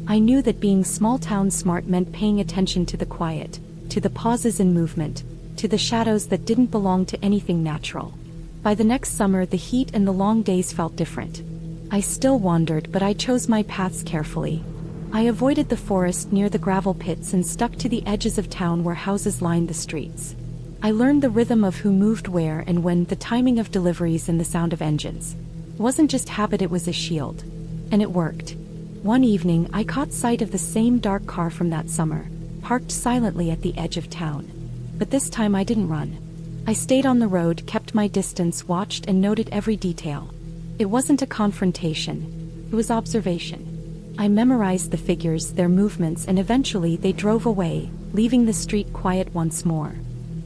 I knew that being small-town smart meant paying attention to the quiet, to the pauses in movement, to the shadows that didn't belong to anything natural. By the next summer, the heat and the long days felt different. I still wandered, but I chose my paths carefully. I avoided the forest near the gravel pits and stuck to the edges of town where houses lined the streets. I learned the rhythm of who moved where and when, the timing of deliveries and the sound of engines. It wasn't just habit, it was a shield. And it worked. One evening, I caught sight of the same dark car from that summer, parked silently at the edge of town. But this time I didn't run. I stayed on the road, kept my distance, watched and noted every detail. It wasn't a confrontation. It was observation. I memorized the figures, their movements, and eventually they drove away, leaving the street quiet once more.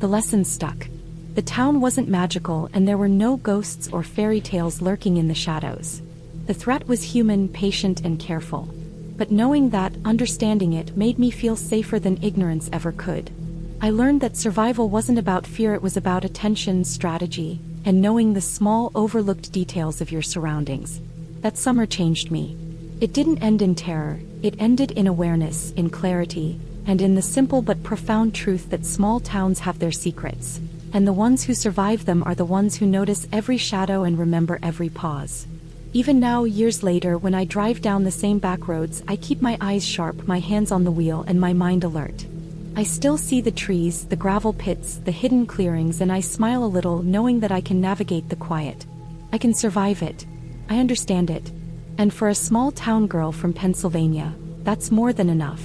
The lesson stuck. The town wasn't magical, and there were no ghosts or fairy tales lurking in the shadows. The threat was human, patient, and careful. But knowing that, understanding it, made me feel safer than ignorance ever could. I learned that survival wasn't about fear, it was about attention, strategy, and knowing the small, overlooked details of your surroundings. That summer changed me. It didn't end in terror, it ended in awareness, in clarity, and in the simple but profound truth that small towns have their secrets, and the ones who survive them are the ones who notice every shadow and remember every pause. Even now, years later, when I drive down the same back roads, I keep my eyes sharp, my hands on the wheel, and my mind alert. I still see the trees, the gravel pits, the hidden clearings, and I smile a little, knowing that I can navigate the quiet. I can survive it. I understand it. And for a small town girl from Pennsylvania, that's more than enough.